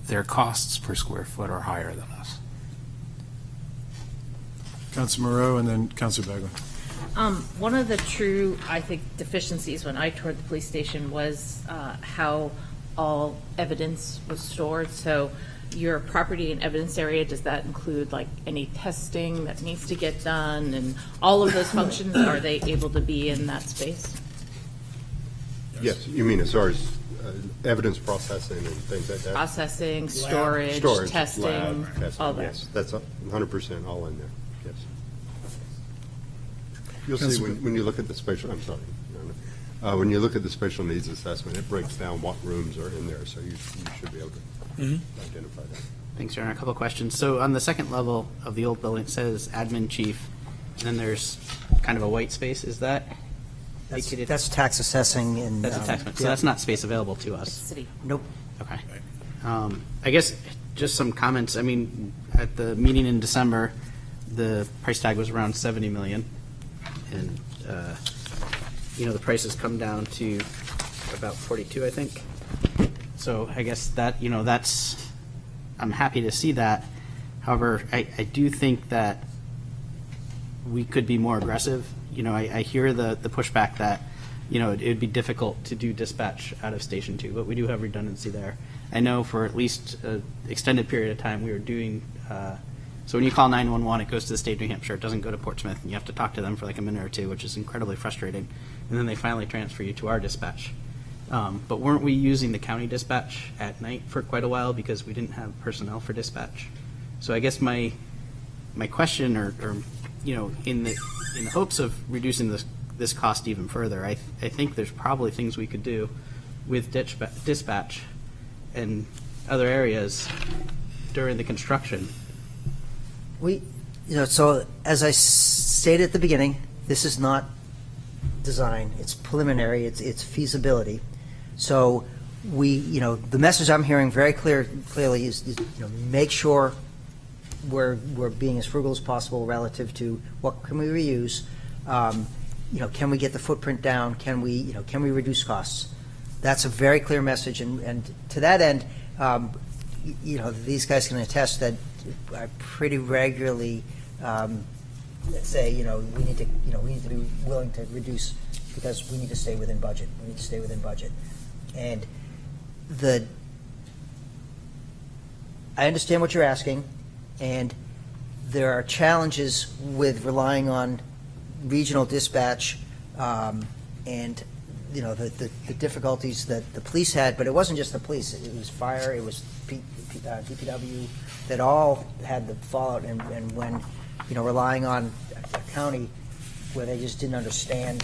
their costs per square foot are higher than us. Councilor Moreau and then Councilor Bagwell. One of the true, I think, deficiencies when I toured the police station was how all evidence was stored. So your property and evidence area, does that include like any testing that needs to get done, and all of those functions, are they able to be in that space? Yes, you mean as far as evidence processing and things like that? Processing, storage, testing, lab, testing, all that. yes, that's 100% all in there, yes. You'll see when you look at the special, I'm sorry, when you look at the special needs assessment, it breaks down what rooms are in there, so you should be able to identify that. Thanks, Aaron. A couple of questions. So on the second level of the old building, it says admin chief, and then there's kind of a white space. Is that? That's tax assessing and. That's a tax, so that's not space available to us. City. Nope. Okay. I guess just some comments. I mean, at the meeting in December, the price tag was around 70 million, and the price has come down to about 42, I think. So I guess that that's, I'm happy to see that. However, I do think that we could be more aggressive. I hear the pushback that it would be difficult to do dispatch out of Station 2, but we do have redundancy there. I know for at least an extended period of time we were doing So when you call 911, it goes to the state of New Hampshire. It doesn't go to Portsmouth, and you have to talk to them for like a minute or two, which is incredibly frustrating. And then they finally transfer you to our dispatch. But weren't we using the county dispatch at night for quite a while because we didn't have personnel for dispatch? So I guess my question, or in the hopes of reducing this cost even further, I think there's probably things we could do with dispatch and other areas during the construction. So as I stated at the beginning, this is not design, it's preliminary, it's feasibility. So the message I'm hearing very clearly is make sure we're being as frugal as possible relative to what can we reuse, can we get the footprint down, can we reduce costs? That's a very clear message, and to that end, these guys can attest that I pretty regularly say, we need to be willing to reduce because we need to stay within budget. And I understand what you're asking, and there are challenges with relying on regional dispatch, and the difficulties that the police had, but it wasn't just the police. It was fire, it was DPW, that all had the fallout, and when, relying on a county where they just didn't understand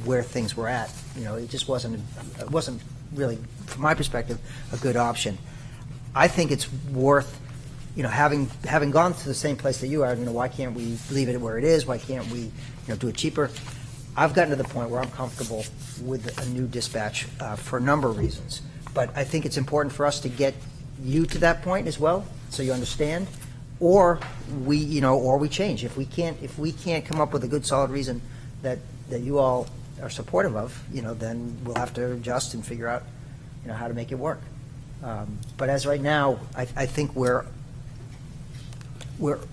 where things were at, it just wasn't really, from my perspective, a good option. I think it's worth, having gone to the same place that you are, why can't we leave it where it is? Why can't we, do it cheaper? I've gotten to the point where I'm comfortable with a new dispatch for a number of reasons. But I think it's important for us to get you to that point as well, so you understand, or we change. If we can't come up with a good, solid reason that you all are supportive of, then we'll have to adjust and figure out, how to make it work. But as right now, I think we're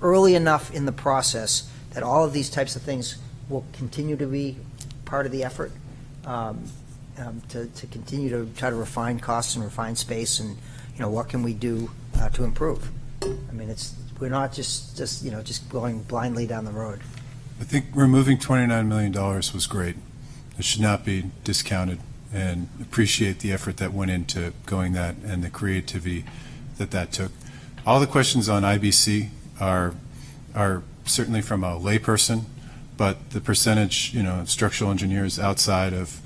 early enough in the process that all of these types of things will continue to be part of the effort, to continue to try to refine costs and refine space, and what can we do to improve. I mean, we're not just going blindly down the road. I think removing $29 million was great. It should not be discounted, and appreciate the effort that went into going that and the creativity that took. All the questions on IBC are certainly from a layperson, but the percentage, of structural engineers outside of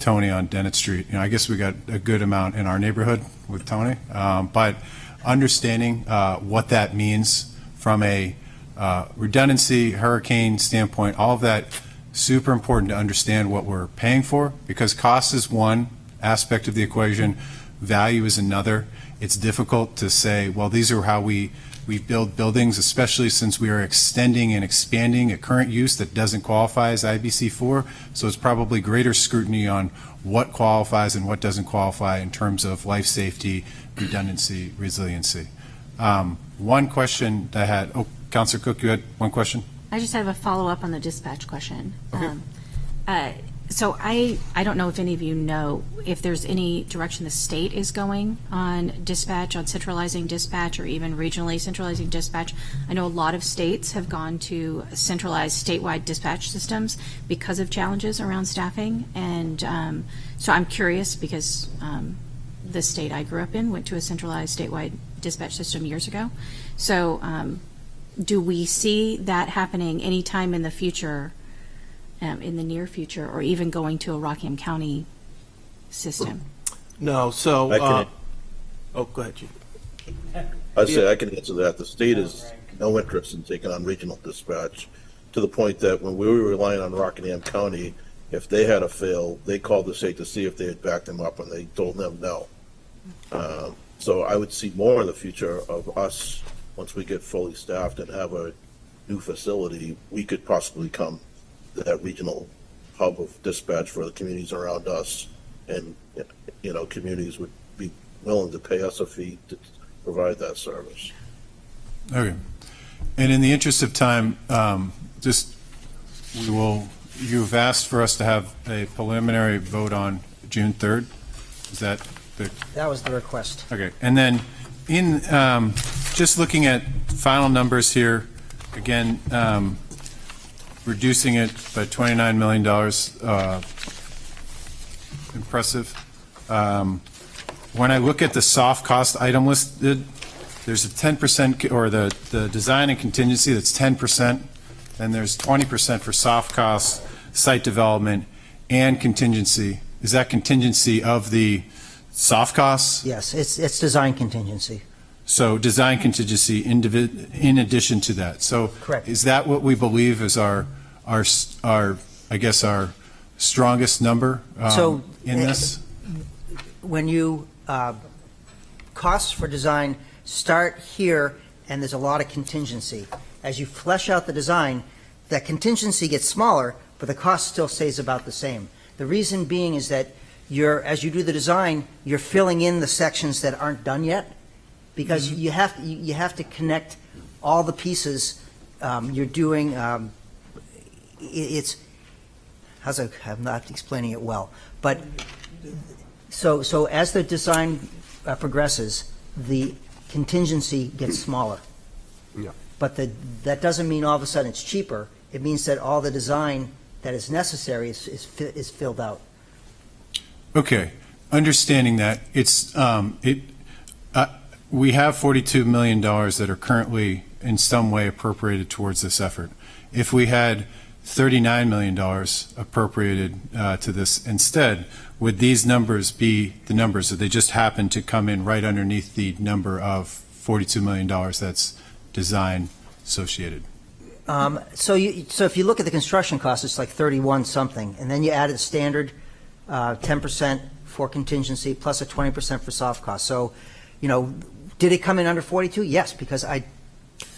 Tony on Dennett Street, I guess we got a good amount in our neighborhood with Tony, but understanding what that means from a redundancy, hurricane standpoint, all of that, super important to understand what we're paying for, because cost is one aspect of the equation, value is another. It's difficult to say, well, these are how we build buildings, especially since we are extending and expanding a current use that doesn't qualify as IBC4. So it's probably greater scrutiny on what qualifies and what doesn't qualify in terms of life safety, redundancy, resiliency. One question that I had, Councilor Cook, you had one question? I just have a follow-up on the dispatch question. Okay. So I don't know if any of you know if there's any direction the state is going on dispatch, on centralizing dispatch, or even regionally centralizing dispatch. I know a lot of states have gone to centralized statewide dispatch systems because of challenges around staffing. And so I'm curious because the state I grew up in went to a centralized statewide dispatch system years ago. So do we see that happening anytime in the future, in the near future, or even going to a Rockingham County system? No, so, I can- go ahead, Chief. I say I can answer that. The state has no interest in taking on regional dispatch, to the point that when we were relying on Rockingham County, if they had a fail, they called the state to see if they had backed them up, and they told them no. So I would see more in the future of us, once we get fully staffed and have a new facility, we could possibly become that regional hub of dispatch for the communities around us, and communities would be willing to pay us a fee to provide that service. Okay. And in the interest of time, you've asked for us to have a preliminary vote on June 3rd. Is that That was the request. okay? And then in just looking at final numbers here. Again, reducing it by $29 million. Impressive. When I look at the soft cost item listed, there's a 10%, or the design and contingency, that's 10%. Then there's 20% for soft costs, site development, and contingency. Is that contingency of the soft costs? Yes, it's design contingency. So design contingency in addition to that. So Correct. Is that what we believe is our I guess our strongest number So, in this? When you, costs for design start here, and there's a lot of contingency. As you flesh out the design, that contingency gets smaller, but the cost still stays about the same. The reason being is that as you do the design, you're filling in the sections that aren't done yet, because you have to connect all the pieces. You're doing, I'm not explaining it well, but so as the design progresses, the contingency gets smaller. Yeah. But that doesn't mean all of a sudden it's cheaper. It means that all the design that is necessary is filled out. Okay, understanding that, we have $42 million that are currently in some way appropriated towards this effort. If we had $39 million appropriated to this instead, would these numbers be the numbers, or they just happen to come in right underneath the number of $42 million that's design associated? So if you look at the construction cost, it's like 31 something, and then you add a standard 10% for contingency plus a 20% for soft cost. So, did it come in under 42? Yes, because I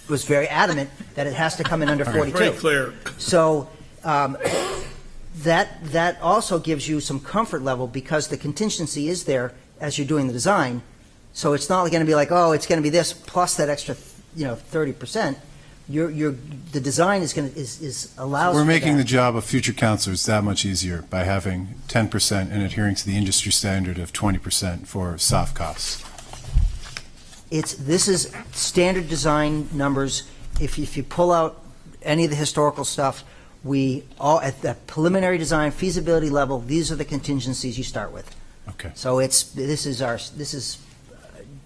was very adamant that it has to come in under 42. Very clear. So that also gives you some comfort level, because the contingency is there as you're doing the design. So it's not going to be like, oh, it's going to be this plus that extra 30%. The design is allows. We're making for the that. job of future counselors that much easier by having 10% and adhering to the industry standard of 20% for soft costs. This is standard design numbers. If you pull out any of the historical stuff, at the preliminary design feasibility level, these are the contingencies you start with. Okay. So this is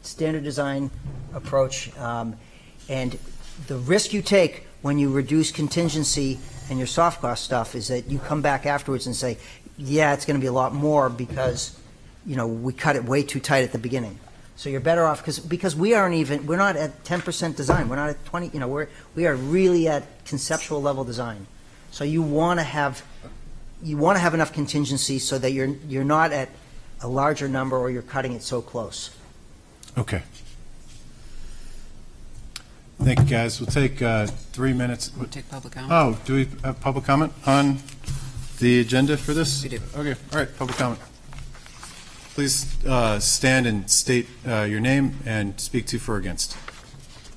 standard design approach, and the risk you take when you reduce contingency and your soft cost stuff is that you come back afterwards and say, yeah, it's going to be a lot more because we cut it way too tight at the beginning. So you're better off because we're not at 10% design. We're not at 20. We are really at conceptual level design. So you want to have enough contingency so that you're not at a larger number or you're cutting it so close. Okay. Thank you, guys. We'll take 3 minutes. We'll take public comment. Oh, do we have public comment on the agenda for this? We do. Okay, all right, public comment. Please stand and state your name and speak to for or against,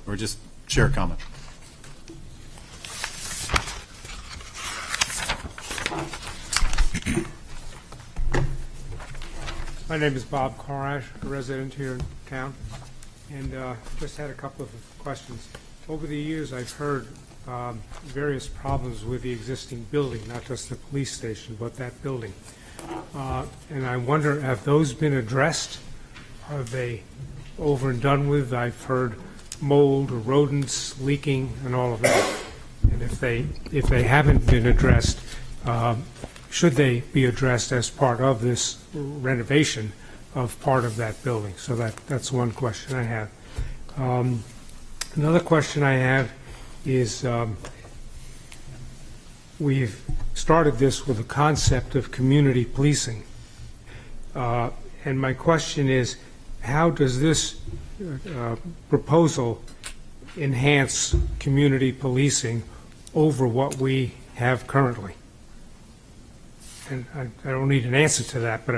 or just share a comment. My name is Bob Korash, a resident here in town, and just had a couple of questions. Over the years, I've heard various problems with the existing building, not just the police station, but that building. And I wonder, have those been addressed? Are they over and done with? I've heard mold or rodents leaking and all of that. And if they haven't been addressed, should they be addressed as part of this renovation of part of that building? So that's one question I have. Another question I have is we've started this with the concept of community policing. And my question is, how does this proposal enhance community policing over what we have currently? And I don't need an answer to that, but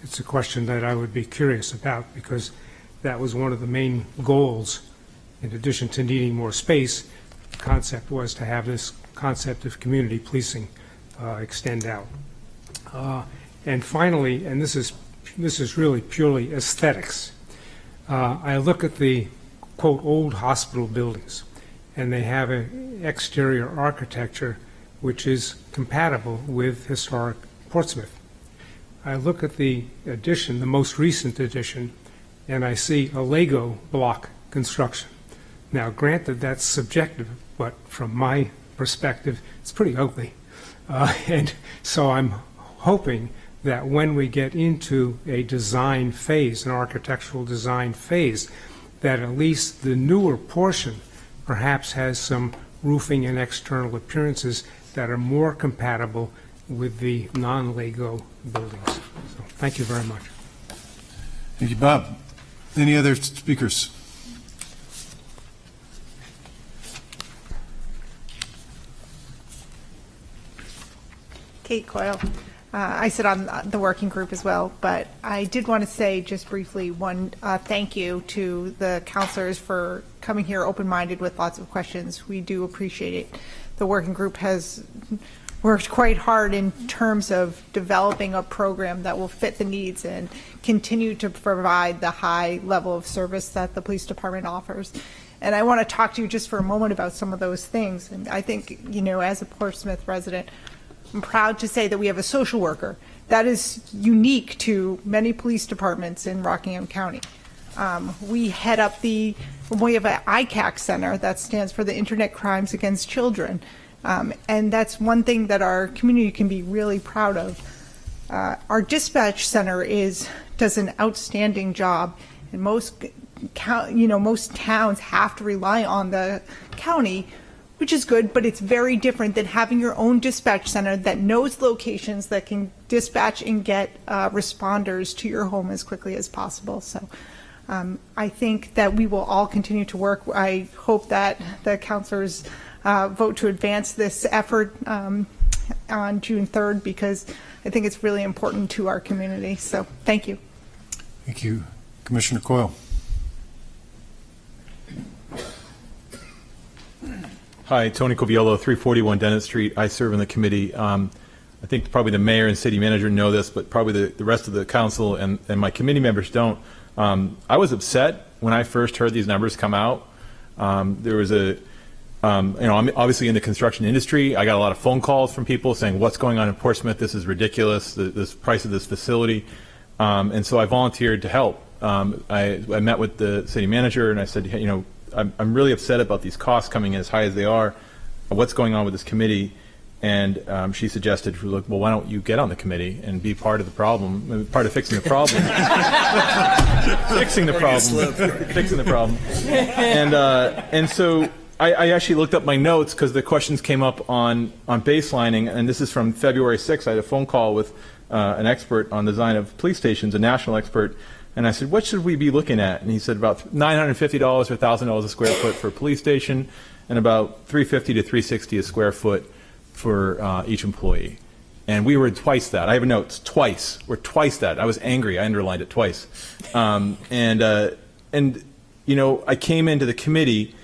it's a question that I would be curious about, because that was one of the main goals. In addition to needing more space, the concept was to have this concept of community policing extend out. And finally, and this is really purely aesthetics, I look at the, quote, old hospital buildings. and they have an exterior architecture which is compatible with historic Portsmouth. I look at the addition, the most recent addition, and I see a Lego block construction. Now, granted, that's subjective, but from my perspective, it's pretty ugly. And so I'm hoping that when we get into a design phase, an architectural design phase, that at least the newer portion perhaps has some roofing and external appearances that are more compatible with the non-Lego buildings. So, thank you very much. Thank you, Bob. Any other speakers? Kate Coyle. I sit on the working group as well, but I did want to say just briefly one thank you to the counselors for coming here open-minded with lots of questions. We do appreciate it. The working group has worked quite hard in terms of developing a program that will fit the needs and continue to provide the high level of service that the police department offers. And I want to talk to you just for a moment about some of those things. And I think, you know, as a Portsmouth resident, I'm proud to say that we have a social worker. That is unique to many police departments in Rockingham County. We head up we have an ICAC center that stands for the Internet Crimes Against Children. And that's one thing that our community can be really proud of. Our dispatch center does an outstanding job, and most towns have to rely on the county, which is good, but it's very different than having your own dispatch center that knows locations, that can dispatch and get responders to your home as quickly as possible. So I think that we will all continue to work. I hope that the counselors vote to advance this effort on June 3rd, because I think it's really important to our community. So thank you. Thank you. Commissioner Coyle. Hi, Tony Coviello, 341 Dennett Street. I serve in the committee. I think probably the mayor and city manager know this, but probably the rest of the council and my committee members don't. I was upset when I first heard these numbers come out. There was I'm obviously in the construction industry. I got a lot of phone calls from people saying, what's going on in Portsmouth? This is ridiculous, this price of this facility. And so I volunteered to help. I met with the city manager and I said, you know, I'm really upset about these costs coming in as high as they are. What's going on with this committee? And she suggested, look, well, why don't you get on the committee and be part of the problem, part of fixing the problem. Fixing the problem. And so I actually looked up my notes because the questions came up on baselining, and this is from February 6th. I had a phone call with an expert on design of police stations, a national expert, and I said, what should we be looking at? And he said about $950 or $1,000 a square foot for a police station, and about $350 to $360 a square foot for each employee. And we were twice that. I have notes, twice. We're twice that. I was angry. I underlined it twice. And you know, I came into the committee,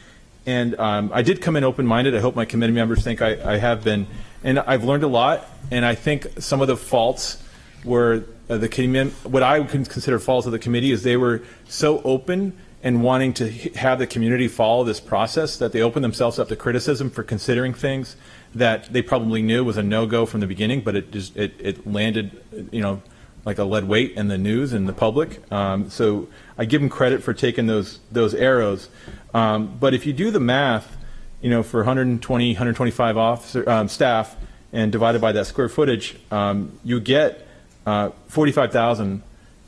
and I did come in open-minded. I hope my committee members think I have been. And I've learned a lot, and I think some of the faults were the committee, what I would consider faults of the committee is they were so open and wanting to have the community follow this process that they opened themselves up to criticism for considering things that they probably knew was a no-go from the beginning, but it landed, you know, like a lead weight in the news and the public. So I give them credit for taking those arrows. But if you do the math, you know, for 120, 125 officer staff and divided by that square footage, you get 45,000,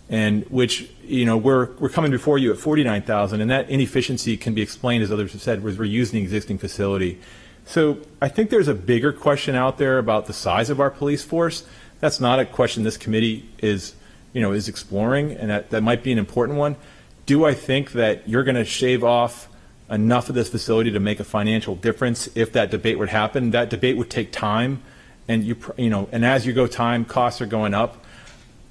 and which, you know, we're coming before you at 49,000, and that inefficiency can be explained, as others have said, was we're using the existing facility. So I think there's a bigger question out there about the size of our police force. That's not a question this committee is exploring, and that might be an important one. Do I think that you're going to shave off enough of this facility to make a financial difference if that debate would happen? That debate would take time, and and as you go time, costs are going up.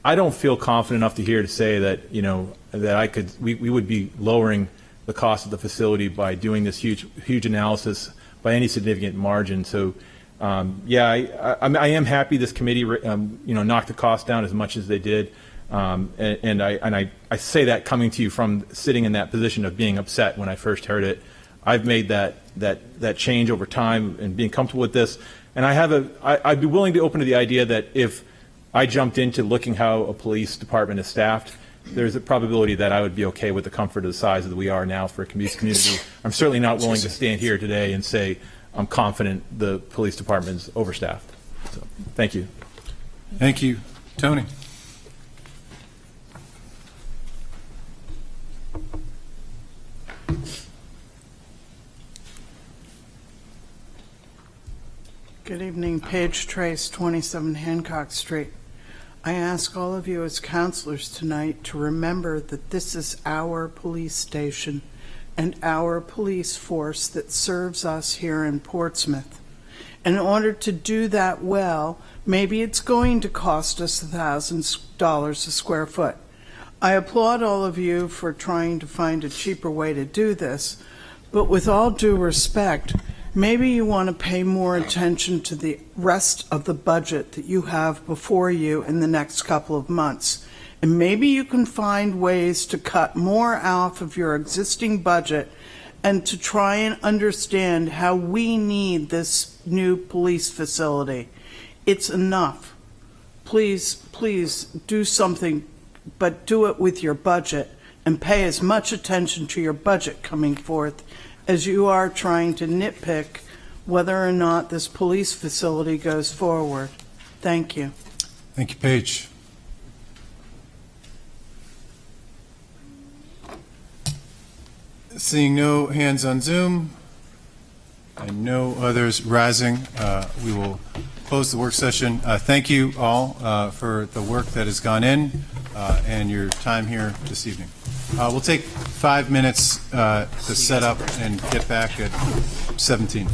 I don't feel confident enough to say that, you know, that we would be lowering the cost of the facility by doing this huge analysis by any significant margin. So, I am happy this committee, knocked the cost down as much as they did. And I say that coming to you from sitting in that position of being upset when I first heard it. I've made that change over time and being comfortable with this. And I'd be willing to open to the idea that if I jumped into looking how a police department is staffed, there's a probability that I would be okay with the comfort of the size that we are now for a community. I'm certainly not willing to stand here today and say I'm confident the police department is overstaffed. So, thank you. Thank you. Tony? Good evening, Paige Trace, 27 Hancock Street. I ask all of you as counselors tonight to remember that this is our police station and our police force that serves us here in Portsmouth. In order to do that well, maybe it's going to cost us $1,000 a square foot. I applaud all of you for trying to find a cheaper way to do this, but with all due respect, maybe you want to pay more attention to the rest of the budget that you have before you in the next couple of months. And maybe you can find ways to cut more off of your existing budget and to try and understand how we need this new police facility. It's enough. Please, please do something, but do it with your budget and pay as much attention to your budget coming forth as you are trying to nitpick whether or not this police facility goes forward. Thank you. Thank you, Paige. Seeing no hands on Zoom and no others rising, we will close the work session. Thank you all for the work that has gone in and your time here this evening. We'll take 5 minutes to set up and get back at 17.